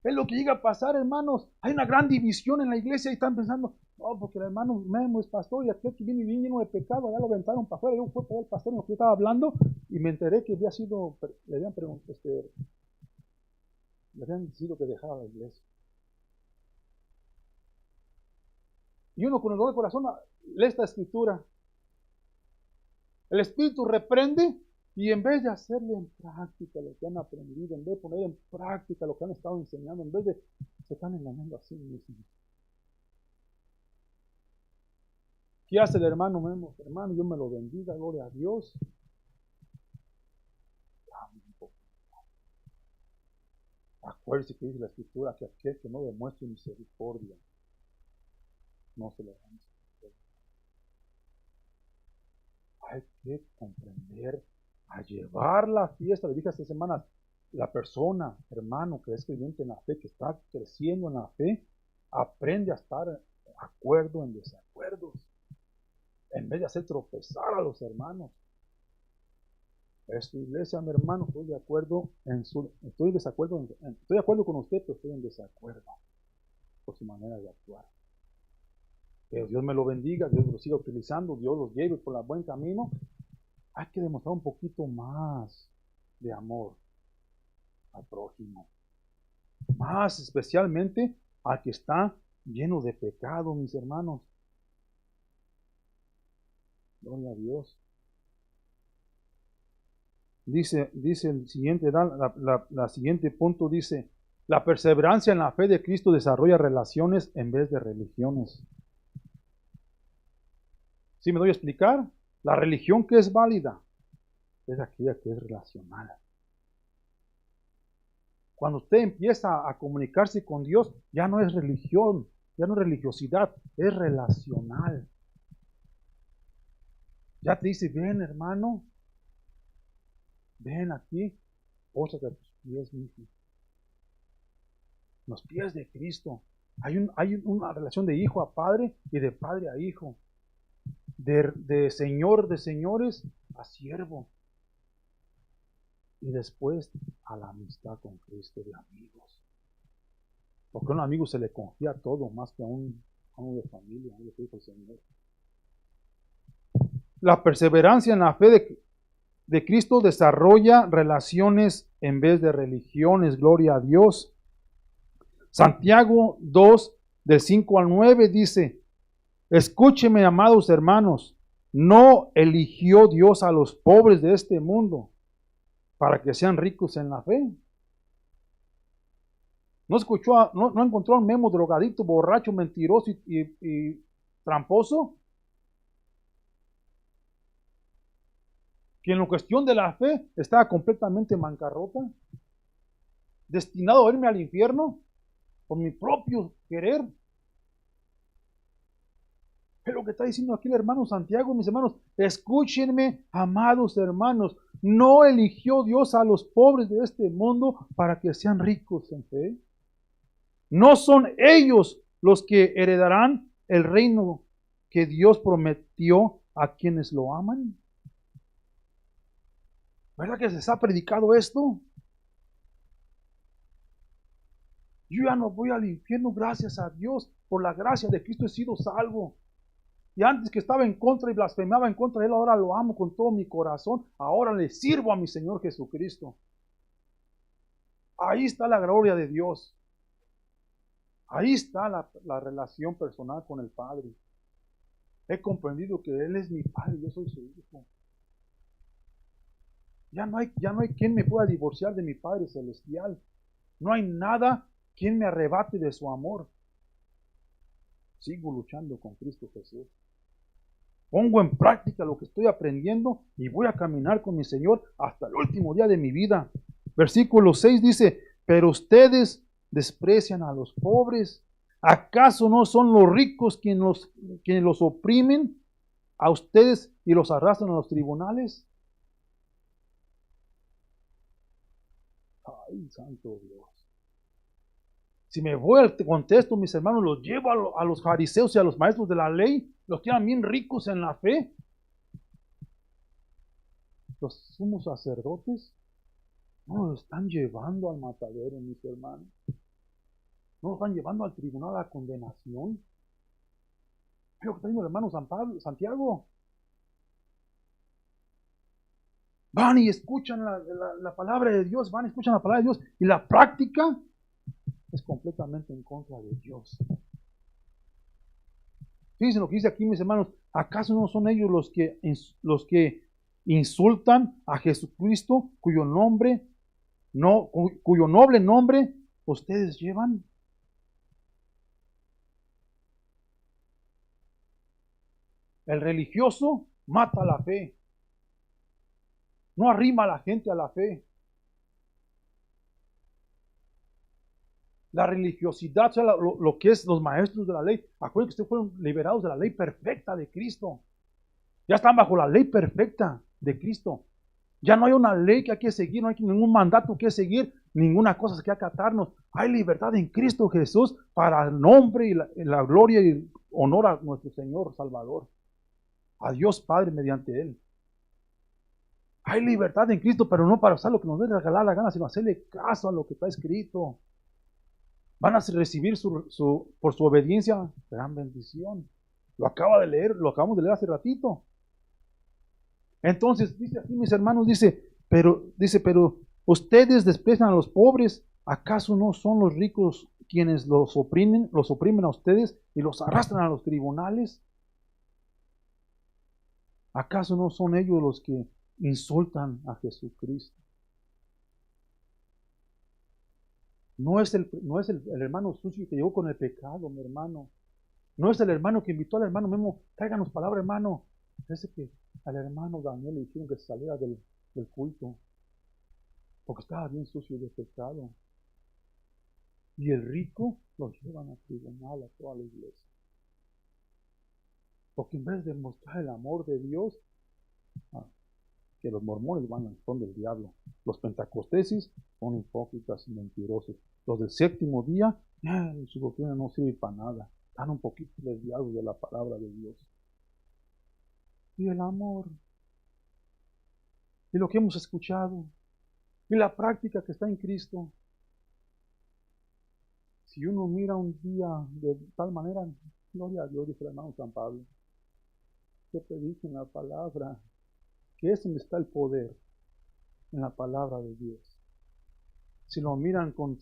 Es lo que llega a pasar, hermanos. Hay una gran división en la iglesia y están pensando, porque el hermano Memo es pastor y aquel que viene lleno de pecado, ya lo aventaron para afuera. Yo fui para el pastor en lo que yo estaba hablando y me enteré que le habían preguntado, le habían decidido que dejara la iglesia. Y uno con el dolor de corazón lee esta escritura. El Espíritu reprende y en vez de hacerle en práctica lo que han aprendido, en vez de poner en práctica lo que han estado enseñando, en vez de se están engañando a sí mismos. ¿Qué hace el hermano Memo? Hermano, yo me lo bendiga, gloria a Dios. Acuérdese que dice la escritura que aquel que no demuestre misericordia no se le da misericordia. Hay que comprender a llevar la fiesta. Le dije esta semana, la persona, hermano, que es creyente en la fe, que está creciendo en la fe, aprende a estar de acuerdo en desacuerdos, en vez de hacer tropezar a los hermanos. Es tu iglesia, mi hermano, estoy de acuerdo estoy de acuerdo con usted, pero estoy en desacuerdo por su manera de actuar. Que Dios me lo bendiga, Dios lo siga utilizando, Dios los lleve por el buen camino. Hay que demostrar un poquito más de amor al prójimo. Más especialmente al que está lleno de pecado, mis hermanos. Gloria a Dios. Dice el siguiente, la siguiente punto dice, la perseverancia en la fe de Cristo desarrolla relaciones en vez de religiones. ¿Sí me doy a explicar? La religión que es válida es aquella que es relacional. Cuando usted empieza a comunicarse con Dios, ya no es religión, ya no es religiosidad, es relacional. Ya te dice, ven hermano, ven aquí, póstrate a tus pies, mi hijo. Los pies de Cristo. Hay una relación de hijo a padre y de padre a hijo. De señor de señores a siervo. Y después a la amistad con Cristo de amigos. Porque a un amigo se le confía todo más que a uno de familia, lo que dijo el Señor. La perseverancia en la fe de Cristo desarrolla relaciones en vez de religiones. Gloria a Dios. Santiago 2, del 5 al 9 dice, escúcheme, amados hermanos, no eligió Dios a los pobres de este mundo para que sean ricos en la fe. No encontró a un Memo drogadito, borracho, mentiroso y tramposo, que en la cuestión de la fe estaba completamente en bancarrota, destinado a irme al infierno por mi propio querer. Es lo que está diciendo aquí el hermano Santiago, mis hermanos. Escúchenme, amados hermanos. No eligió Dios a los pobres de este mundo para que sean ricos en fe. No son ellos los que heredarán el reino que Dios prometió a quienes lo aman. ¿Verdad que se les ha predicado esto? Yo ya no voy al infierno, gracias a Dios. Por la gracia de Cristo he sido salvo. Y antes que estaba en contra y blasfemaba en contra de Él, ahora lo amo con todo mi corazón. Ahora le sirvo a mi Señor Jesucristo. Ahí está la gloria de Dios. Ahí está la relación personal con el Padre. He comprendido que Él es mi Padre, yo soy su hijo. Ya no hay quien me pueda divorciar de mi Padre Celestial. No hay nada quien me arrebate de su amor. Sigo luchando con Cristo Jesús. Pongo en práctica lo que estoy aprendiendo y voy a caminar con mi Señor hasta el último día de mi vida. Versículo 6 dice, pero ustedes desprecian a los pobres. ¿Acaso no son los ricos quienes los oprimen a ustedes y los arrastran a los tribunales? Ay, santo Dios. Si me voy al contexto, mis hermanos, los llevo a los fariseos y a los maestros de la ley, los tienen bien ricos en la fe. Los sumos sacerdotes no los están llevando al matadero, mis hermanos. No los están llevando al tribunal a condenación. Es lo que está diciendo el hermano Santiago. Van y escuchan la palabra de Dios, van y escuchan la palabra de Dios, y la práctica es completamente en contra de Dios. Fíjense lo que dice aquí, mis hermanos. ¿Acaso no son ellos los que insultan a Jesucristo, cuyo noble nombre ustedes llevan? El religioso mata la fe. No arrima a la gente a la fe. La religiosidad, o sea, lo que es los maestros de la ley. Acuérdense que ustedes fueron liberados de la ley perfecta de Cristo. Ya están bajo la ley perfecta de Cristo. Ya no hay una ley que hay que seguir, no hay ningún mandato que seguir, ninguna cosa que acatarnos. Hay libertad en Cristo Jesús para el nombre y la gloria y honor a nuestro Señor Salvador. A Dios Padre mediante Él. Hay libertad en Cristo, pero no para usar lo que nos dé regalar la gana, sino hacerle caso a lo que está escrito. Van a recibir por su obediencia gran bendición. Lo acabamos de leer hace ratito. Entonces, dice aquí, mis hermanos, pero ustedes desprecian a los pobres. ¿Acaso no son los ricos quienes los oprimen a ustedes y los arrastran a los tribunales? ¿Acaso no son ellos los que insultan a Jesucristo? No es el hermano sucio que llegó con el pecado, mi hermano. No es el hermano que invitó al hermano Memo, tráiganos palabra, hermano. Parece que al hermano Daniel le dijeron que saliera del culto, porque estaba bien sucio de pecado. Y el rico lo llevan a tribunal a toda la iglesia. Porque en vez de mostrar el amor de Dios, que los mormones son del diablo. Los pentecosteses son hipócritas y mentirosos. Los del séptimo día, su doctrina no sirve para nada. Están un poquito desviados de la palabra de Dios. Y el amor. Y lo que hemos escuchado. Y la práctica que está en Cristo. Si uno mira un día de tal manera, gloria a Dios, dice el hermano San Pablo, que prediquen la palabra, que es donde está el poder, en la palabra de Dios. Si lo miran con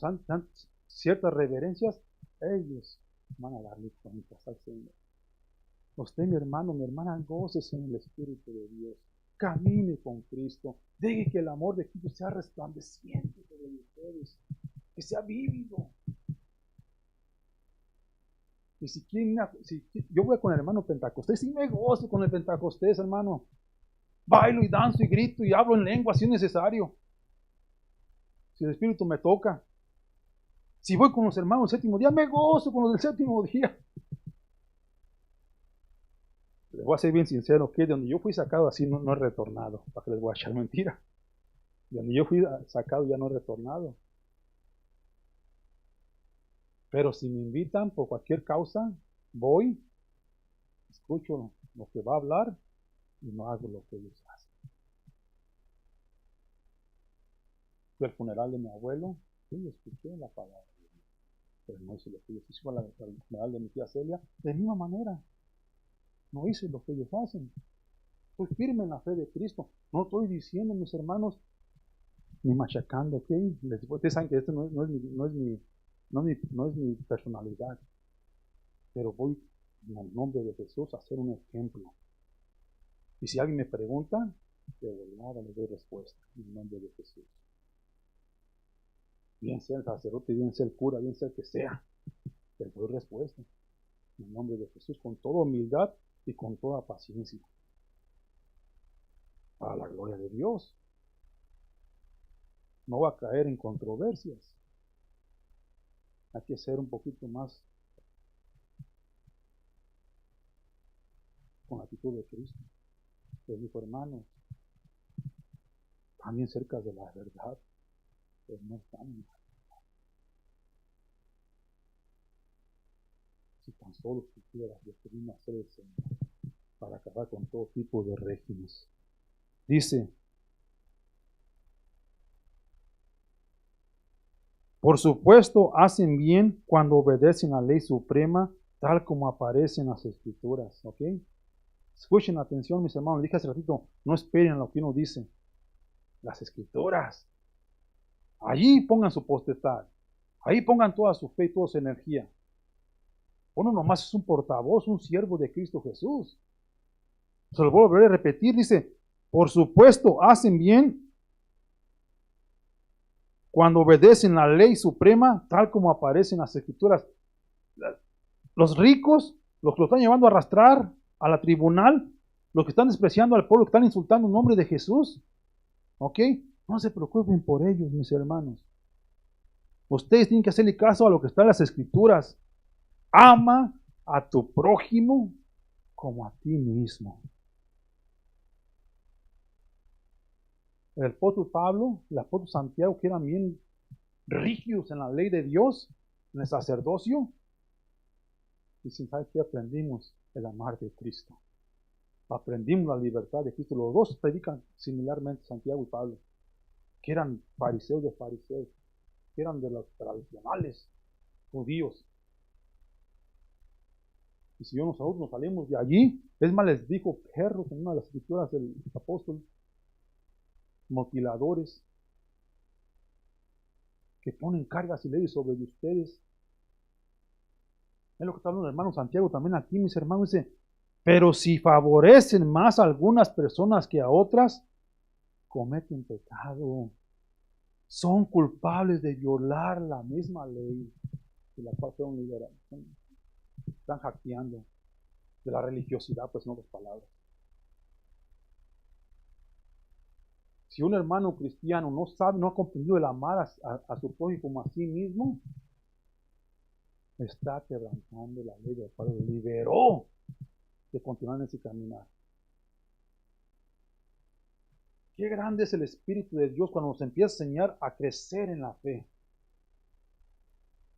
ciertas reverencias, ellos van a darle cuentas al Señor. Usted, mi hermano, mi hermana, gócese en el Espíritu de Dios. Camine con Cristo. Deje que el amor de Cristo sea resplandeciente sobre ustedes, que sea vívido. Y si yo voy con el hermano Pentecostés, y me gozo con el Pentecostés, hermano. Bailo y danzo y grito y hablo en lengua si es necesario. Si el Espíritu me toca. Si voy con los hermanos del séptimo día, me gozo con los del séptimo día. Les voy a ser bien sincero, que de donde yo fui sacado así no he retornado. ¿Para que les voy a echar mentira? De donde yo fui sacado ya no he retornado. Pero si me invitan por cualquier causa, voy, escucho lo que va a hablar y no hago lo que ellos hacen. Fui al funeral de mi abuelo, sí, escuché la palabra, pero no hice lo que ellos hicieron. Al funeral de mi tía Celia, de misma manera, no hice lo que ellos hacen. Estoy firme en la fe de Cristo. No estoy diciendo, mis hermanos, ni machacando, ¿ok? Ustedes saben que esto no es mi personalidad, pero voy en el nombre de Jesús a hacer un ejemplo. Y si alguien me pregunta, de verdad le doy respuesta en el nombre de Jesús. Bien sea el sacerdote, bien sea el cura, bien sea el que sea, le doy respuesta en el nombre de Jesús con toda humildad y con toda paciencia, para la gloria de Dios. No va a caer en controversias. Hay que ser un poquito más con la actitud de Cristo. Les dijo, hermanos, también cerca de la verdad, pero no están en la verdad. Si tan solo supieras lo que vino a hacer el Señor para acabar con todo tipo de regímenes. Dice, por supuesto, hacen bien cuando obedecen a la ley suprema, tal como aparece en las Escrituras. ¿Ok? Escuchen atención, mis hermanos. Dije hace ratito, no esperen a lo que uno dice. Las Escrituras. Allí pongan su potestad. Ahí pongan toda su fe y toda su energía. Uno nomás es un portavoz, un siervo de Cristo Jesús. Se lo vuelvo a repetir, dice, por supuesto, hacen bien cuando obedecen la ley suprema, tal como aparece en las Escrituras. Los ricos, los que lo están llevando a arrastrar a la tribunal, los que están despreciando al pueblo, que están insultando el nombre de Jesús, ¿ok? No se preocupen por ellos, mis hermanos. Ustedes tienen que hacerle caso a lo que está en las Escrituras. Ama a tu prójimo como a ti mismo. El apóstol Pablo, el apóstol Santiago, que eran bien rígidos en la ley de Dios, en el sacerdocio, dicen, ¿sabes qué? Aprendimos el amar de Cristo. Aprendimos la libertad de Cristo. Los dos predican similarmente, Santiago y Pablo, que eran fariseos de fariseos, que eran de los tradicionales judíos. Y si nosotros nos salimos de allí, es más, les dijo perros en una de las escrituras del apóstol, mutiladores, que ponen cargas y leyes sobre ustedes. Es lo que está hablando el hermano Santiago también aquí, mis hermanos, dice, pero si favorecen más a algunas personas que a otras, cometen pecado. Son culpables de violar la misma ley de la cual fueron liberados. Están hackeando de la religiosidad, pues en otras palabras. Si un hermano cristiano no sabe, no ha comprendido el amar a su prójimo como a sí mismo, está quebrantando la ley del cual lo liberó de continuar en ese caminar. Qué grande es el Espíritu de Dios cuando nos empieza a enseñar a crecer en la fe.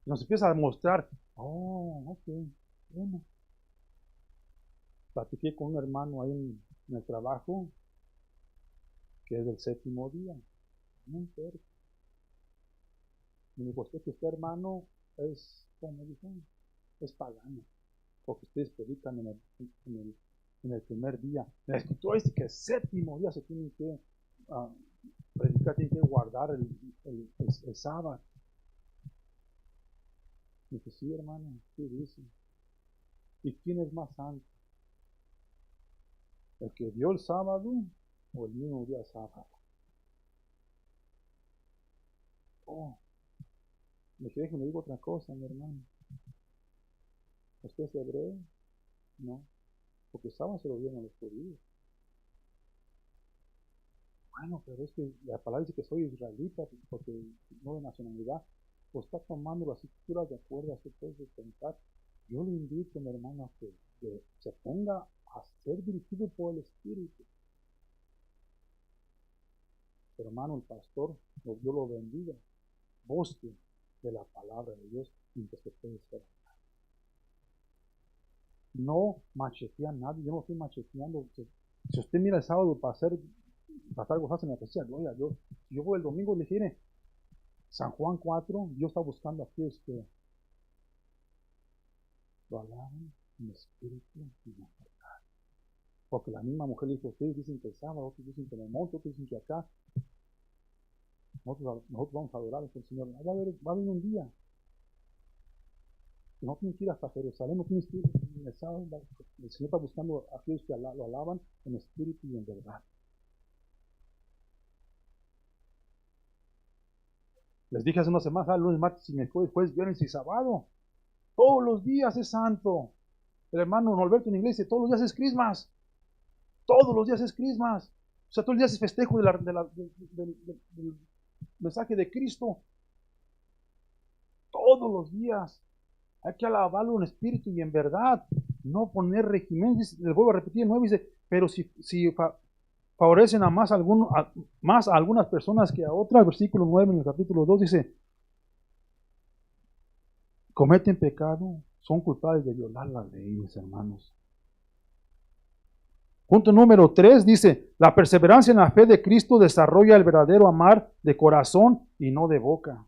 Nos empieza a mostrar, ok, bueno. Platiqué con un hermano ahí en el trabajo, que es del séptimo día, muy cerca. Y me dijo, usted hermano es, como dicen, es pagano, porque ustedes predican en el primer día. La Escritura dice que el séptimo día se tienen que predicar, tienen que guardar el sábado. Y dice, sí, hermano, sí dice. ¿Y quién es más santo? ¿El que dio el sábado o el mismo día sábado? Me quiere que me diga otra cosa, mi hermano. ¿Usted es hebreo? No, porque el sábado se lo dieron a los judíos. Bueno, pero es que la palabra dice que soy israelita, porque no de nacionalidad. Pues está tomando las escrituras de acuerdo a su puede pensar. Yo le invito, mi hermano, a que se ponga a ser dirigido por el Espíritu. Pero hermano, el pastor, Dios lo bendiga. Busque de la palabra de Dios mientras que puede ser. No machetea a nadie, yo no estoy macheteando. Si usted mira el sábado para estar gozoso en la presencia, gloria a Dios. Yo voy el domingo y le dije, San Juan 4, Dios está buscando a aquellos que lo alaban en espíritu y en verdad. Porque la misma mujer le dijo, ustedes dicen que el sábado, otros dicen que en el monte, otros dicen que acá. Nosotros vamos a adorar al Señor. Va a haber un día. No tienes que ir hasta Jerusalén, no tienes que ir el sábado. El Señor está buscando a aquellos que lo alaban en espíritu y en verdad. Les dije hace unas semanas, lunes, martes y miércoles, jueves, viernes y sábado. Todos los días es santo. El hermano Norberto en inglés dice, todos los días es Christmas. Todos los días es Christmas. O sea, todos los días es festejo del mensaje de Cristo. Todos los días. Hay que alabarlo en espíritu y en verdad. No poner regímenes. Les vuelvo a repetir, 9 dice, pero si favorecen a más a algunas personas que a otras. Versículo 9 en el capítulo 2 dice, cometen pecado, son culpables de violar la ley, mis hermanos. Punto número 3 dice, la perseverancia en la fe de Cristo desarrolla el verdadero amar de corazón y no de boca.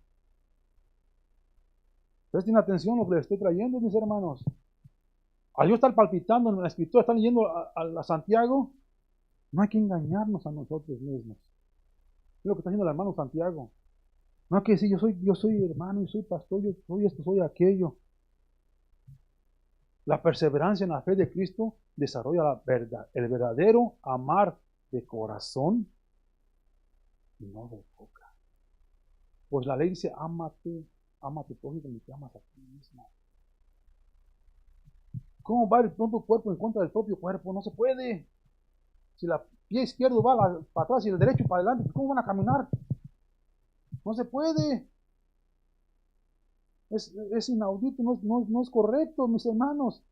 Presten atención a lo que les estoy trayendo, mis hermanos. Al yo estar palpitando en la escritura, están leyendo a Santiago, no hay que engañarnos a nosotros mismos. Es lo que está haciendo el hermano Santiago. No es que decir, yo soy hermano, y soy pastor, yo soy esto, soy aquello. La perseverancia en la fe de Cristo desarrolla la verdad, el verdadero amar de corazón y no de boca. Pues la ley dice, ámate, ámate todo como te amas a ti mismo. ¿Cómo va el propio cuerpo en contra del propio cuerpo? No se puede. Si el pie izquierdo va para atrás y el derecho para adelante, ¿cómo van a caminar? No se puede. Es inaudito, no es correcto, mis hermanos.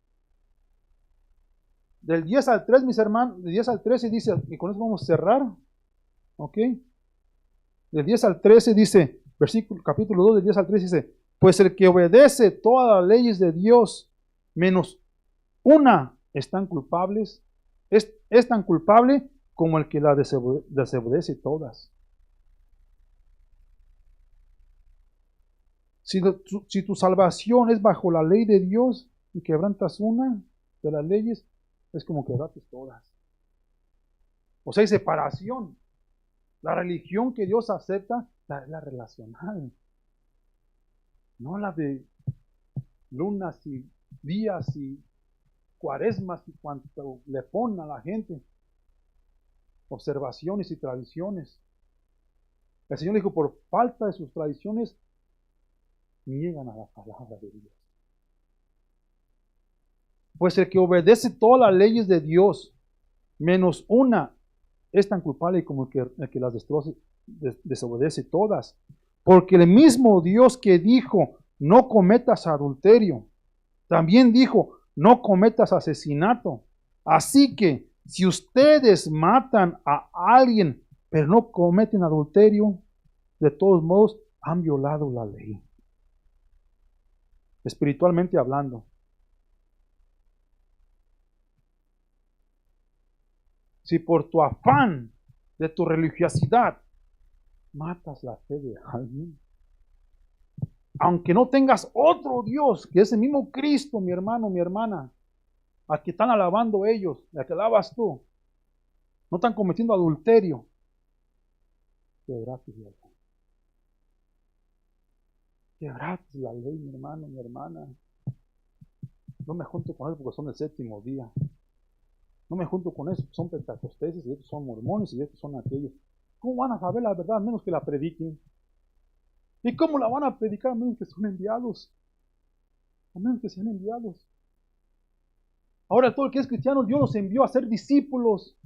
Del 10 al 3, mis hermanos, del 10 al 13 dice, y con eso vamos a cerrar, ¿ok? Del 10 al 13 dice, capítulo 2, del 10 al 13 dice, pues el que obedece todas las leyes de Dios, menos una, están culpables, es tan culpable como el que la desobedece todas. Si tu salvación es bajo la ley de Dios y quebrantas una de las leyes, es como quebrantas todas. O sea, hay separación. La religión que Dios acepta es la relacional, no la de lunas y días y cuaresmas y cuanto le ponen a la gente, observaciones y tradiciones. El Señor dijo, por falta de sus tradiciones, niegan a la palabra de Dios. Pues el que obedece todas las leyes de Dios, menos una, es tan culpable como el que las desobedece todas. Porque el mismo Dios que dijo, no cometas adulterio, también dijo, no cometas asesinato. Así que si ustedes matan a alguien, pero no cometen adulterio, de todos modos han violado la ley. Espiritualmente hablando. Si por tu afán de tu religiosidad matas la fe de alguien, aunque no tengas otro Dios, que es el mismo Cristo, mi hermano, mi hermana, al que están alabando ellos, al que alabas tú, no están cometiendo adulterio, quebraste la ley. Quebraste la ley, mi hermano, mi hermana. No me junto con ellos porque son del séptimo día. No me junto con esos que son pentecosteses y estos son mormones y estos son aquellos. ¿Cómo van a saber la verdad a menos que la prediquen? ¿Y cómo la van a predicar a menos que son enviados? A menos que sean enviados. Ahora todo el que es cristiano, Dios los envió a ser discípulos,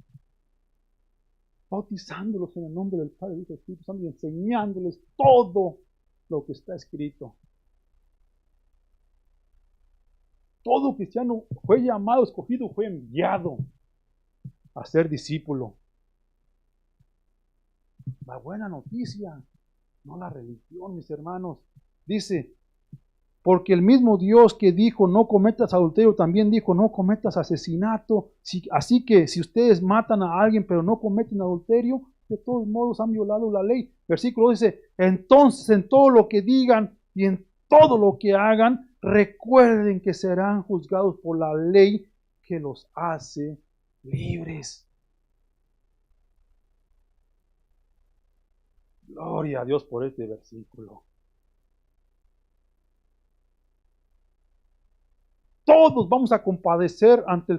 bautizándolos en el nombre del Padre, Hijo y Espíritu Santo y enseñándoles todo lo que está escrito. Todo cristiano fue llamado, escogido, fue enviado a ser discípulo. La buena noticia, no la religión, mis hermanos. Dice, porque el mismo Dios que dijo no cometas adulterio, también dijo no cometas asesinato. Así que si ustedes matan a alguien pero no cometen adulterio, de todos modos han violado la ley. Versículo dice, entonces en todo lo que digan y en todo lo que hagan, recuerden que serán juzgados por la ley que los hace libres. Gloria a Dios por este versículo. Todos vamos a compadecer ante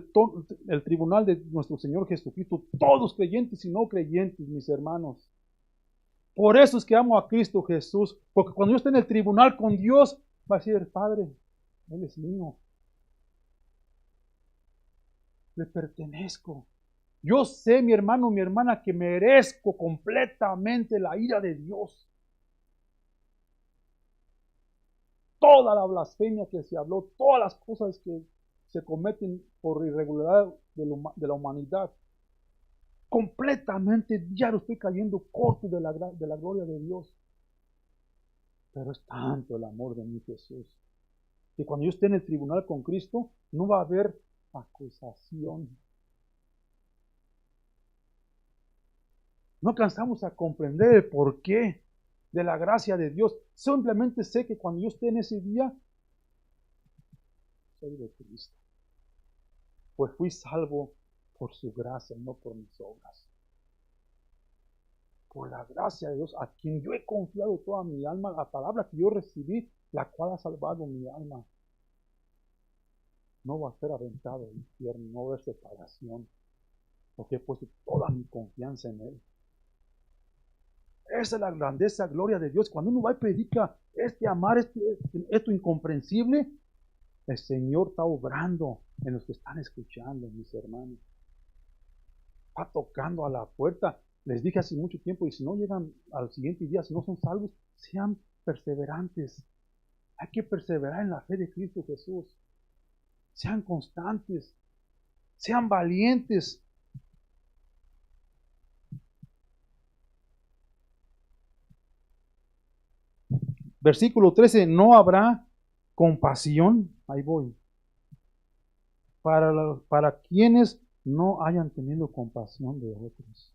el tribunal de nuestro Señor Jesucristo, todos creyentes y no creyentes, mis hermanos. Por eso es que amo a Cristo Jesús, porque cuando yo esté en el tribunal con Dios, va a decir, Padre, Él es mío. Le pertenezco. Yo sé, mi hermano, mi hermana, que merezco completamente la ira de Dios. Toda la blasfemia que se habló, todas las cosas que se cometen por irregularidad de la humanidad, completamente ya lo estoy cayendo corto de la gloria de Dios. Pero es tanto el amor de mi Jesús, que cuando yo esté en el tribunal con Cristo, no va a haber acusación. No alcanzamos a comprender el porqué de la gracia de Dios. Simplemente sé que cuando yo esté en ese día, soy de Cristo. Pues fui salvo por su gracia, no por mis obras. por la gracia de Dios, a quien yo he confiado toda mi alma, la palabra que yo recibí, la cual ha salvado mi alma. No va a ser aventado al infierno, no va a haber separación, porque he puesto toda mi confianza en Él. Esa es la grandeza, gloria de Dios. Cuando uno va y predica amar, esto incomprensible, el Señor está obrando en los que están escuchando, mis hermanos. Está tocando a la puerta. Les dije hace mucho tiempo, y si no llegan al siguiente día, si no son salvos, sean perseverantes. Hay que perseverar en la fe de Cristo Jesús. Sean constantes. Sean valientes. Versículo 13, no habrá compasión, ahí voy, para quienes no hayan tenido compasión de otros.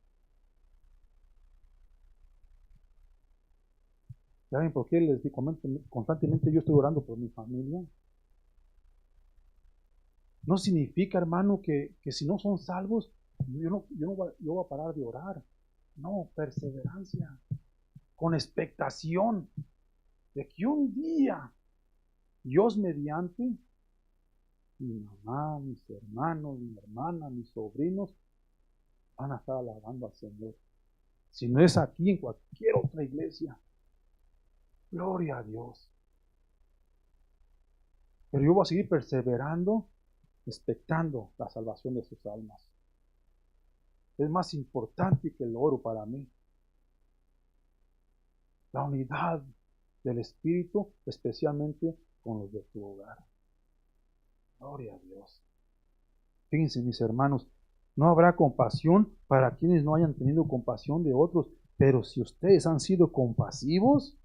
¿Saben por qué les digo constantemente yo estoy orando por mi familia? No significa, hermano, que si no son salvos, yo voy a parar de orar. No, perseverancia, con expectación de que un día, Dios mediante, mi mamá, mis hermanos, mi hermana, mis sobrinos, van a estar alabando al Señor. Si no es aquí, en cualquier otra iglesia. Gloria a Dios. Pero yo voy a seguir perseverando, expectando la salvación de sus almas. Es más importante que el oro para mí. La unidad del Espíritu, especialmente con los de tu hogar. Gloria a Dios. Fíjense, mis hermanos, no habrá compasión para quienes no hayan tenido compasión de otros, pero si ustedes han sido compasivos,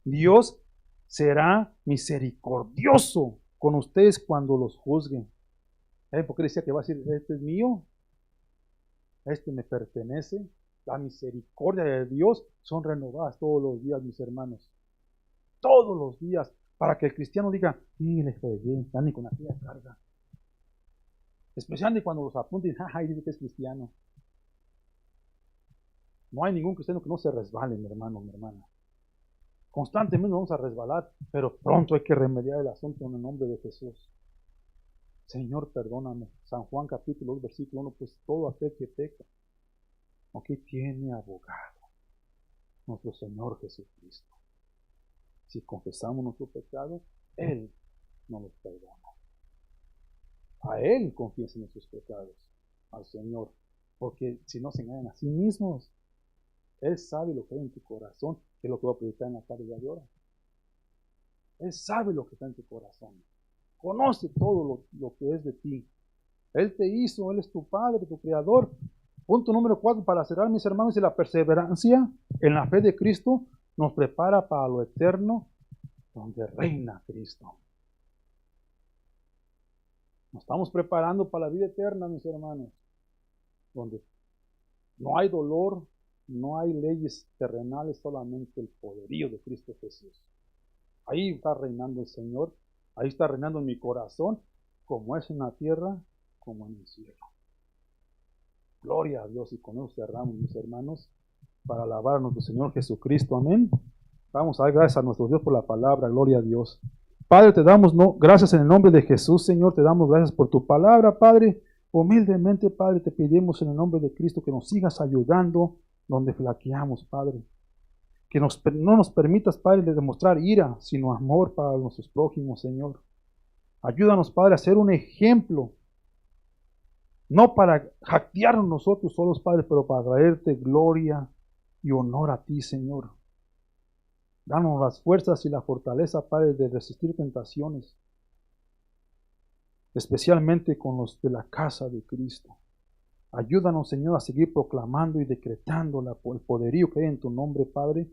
Dios será misericordioso con ustedes cuando los juzguen. ¿Saben por qué decía que va a decir, este es mío? Este me pertenece. La misericordia de Dios son renovadas todos los días, mis hermanos. Todos los días. Para que el cristiano diga, sí, le fregué, están con aquella carga. Especialmente cuando los apunten, ay, dice que es cristiano. No hay ningún cristiano que no se resbale, mi hermano, mi hermana. Constantemente nos vamos a resbalar, pero pronto hay que remediar el asunto en el nombre de Jesús. Señor, perdóname. San Juan capítulo 2, versículo 1, pues todo aquel que peca, aquí tiene abogado, nuestro Señor Jesucristo. Si confesamos nuestro pecado, Él nos los perdona. A Él confiesen nuestros pecados, al Señor, porque si no se engañan a sí mismos, Él sabe lo que hay en tu corazón, que es lo que voy a predicar en la tarde de ahora. Él sabe lo que está en tu corazón. Conoce todo lo que es de ti. Él te hizo, Él es tu Padre, tu Creador. Punto número 4, para cerrar, mis hermanos, y la perseverancia en la fe de Cristo nos prepara para lo eterno, donde reina Cristo. Nos estamos preparando para la vida eterna, mis hermanos, donde no hay dolor, no hay leyes terrenales, solamente el poderío de Cristo Jesús. Ahí está reinando el Señor, ahí está reinando en mi corazón, como es en la tierra, como en el cielo. Gloria a Dios, y con eso cerramos, mis hermanos, para alabar a nuestro Señor Jesucristo. Amén. Vamos a dar gracias a nuestro Dios por la palabra. Gloria a Dios. Padre, te damos gracias en el nombre de Jesús, Señor. Te damos gracias por tu palabra, Padre. Humildemente, Padre, te pedimos en el nombre de Cristo que nos sigas ayudando donde flaqueamos, Padre. Que no nos permitas, Padre, de demostrar ira, sino amor para nuestros prójimos, Señor. Ayúdanos, Padre, a ser un ejemplo. No para jactearnos nosotros solos, Padre, pero para traerte gloria y honor a ti, Señor. Danos las fuerzas y la fortaleza, Padre, de resistir tentaciones, especialmente con los de la casa de Cristo. Ayúdanos, Señor, a seguir proclamando y decretando el poderío que hay en tu nombre, Padre,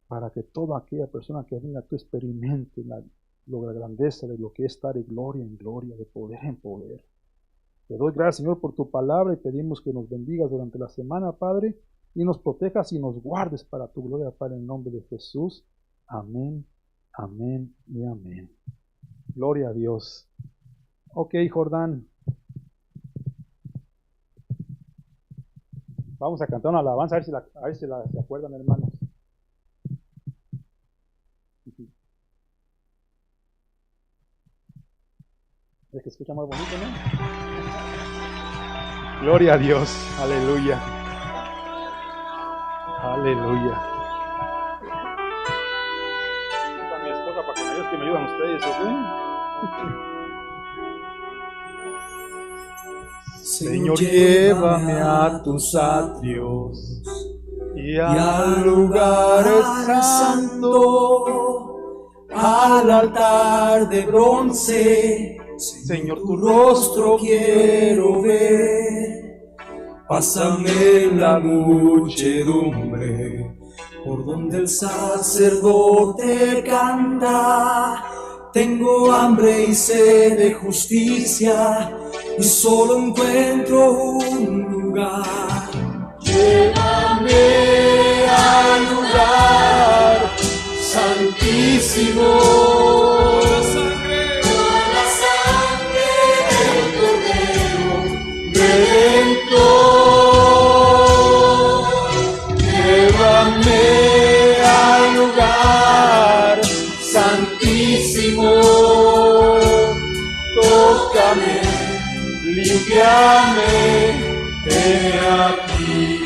para que toda aquella persona que venga tú experimente la grandeza de lo que es estar de gloria en gloria, de poder en poder. Te doy gracias, Señor, por tu palabra y pedimos que nos bendigas durante la semana, Padre, y nos protejas y nos guardes para tu gloria, Padre, en el nombre de Jesús. Amén, amén y amén. Gloria a Dios. Ok, Jordán. Vamos a cantar una alabanza, a ver si se acuerdan, hermanos. Es que escucha más bonito, ¿no? Gloria a Dios, aleluya. Aleluya. A mi esposa para que me ayude, que me ayuden ustedes, ¿ok? Señor, llévame a tus atrios y al lugar santo, al altar de bronce. Señor, tu rostro quiero ver. Pásame la muchedumbre por donde el sacerdote canta. Tengo hambre y sed de justicia y solo encuentro un lugar. Llévame al lugar santísimo. Por la sangre del Cordero Redentor. Llévame al lugar santísimo. Tócame, limpiame, he aquí.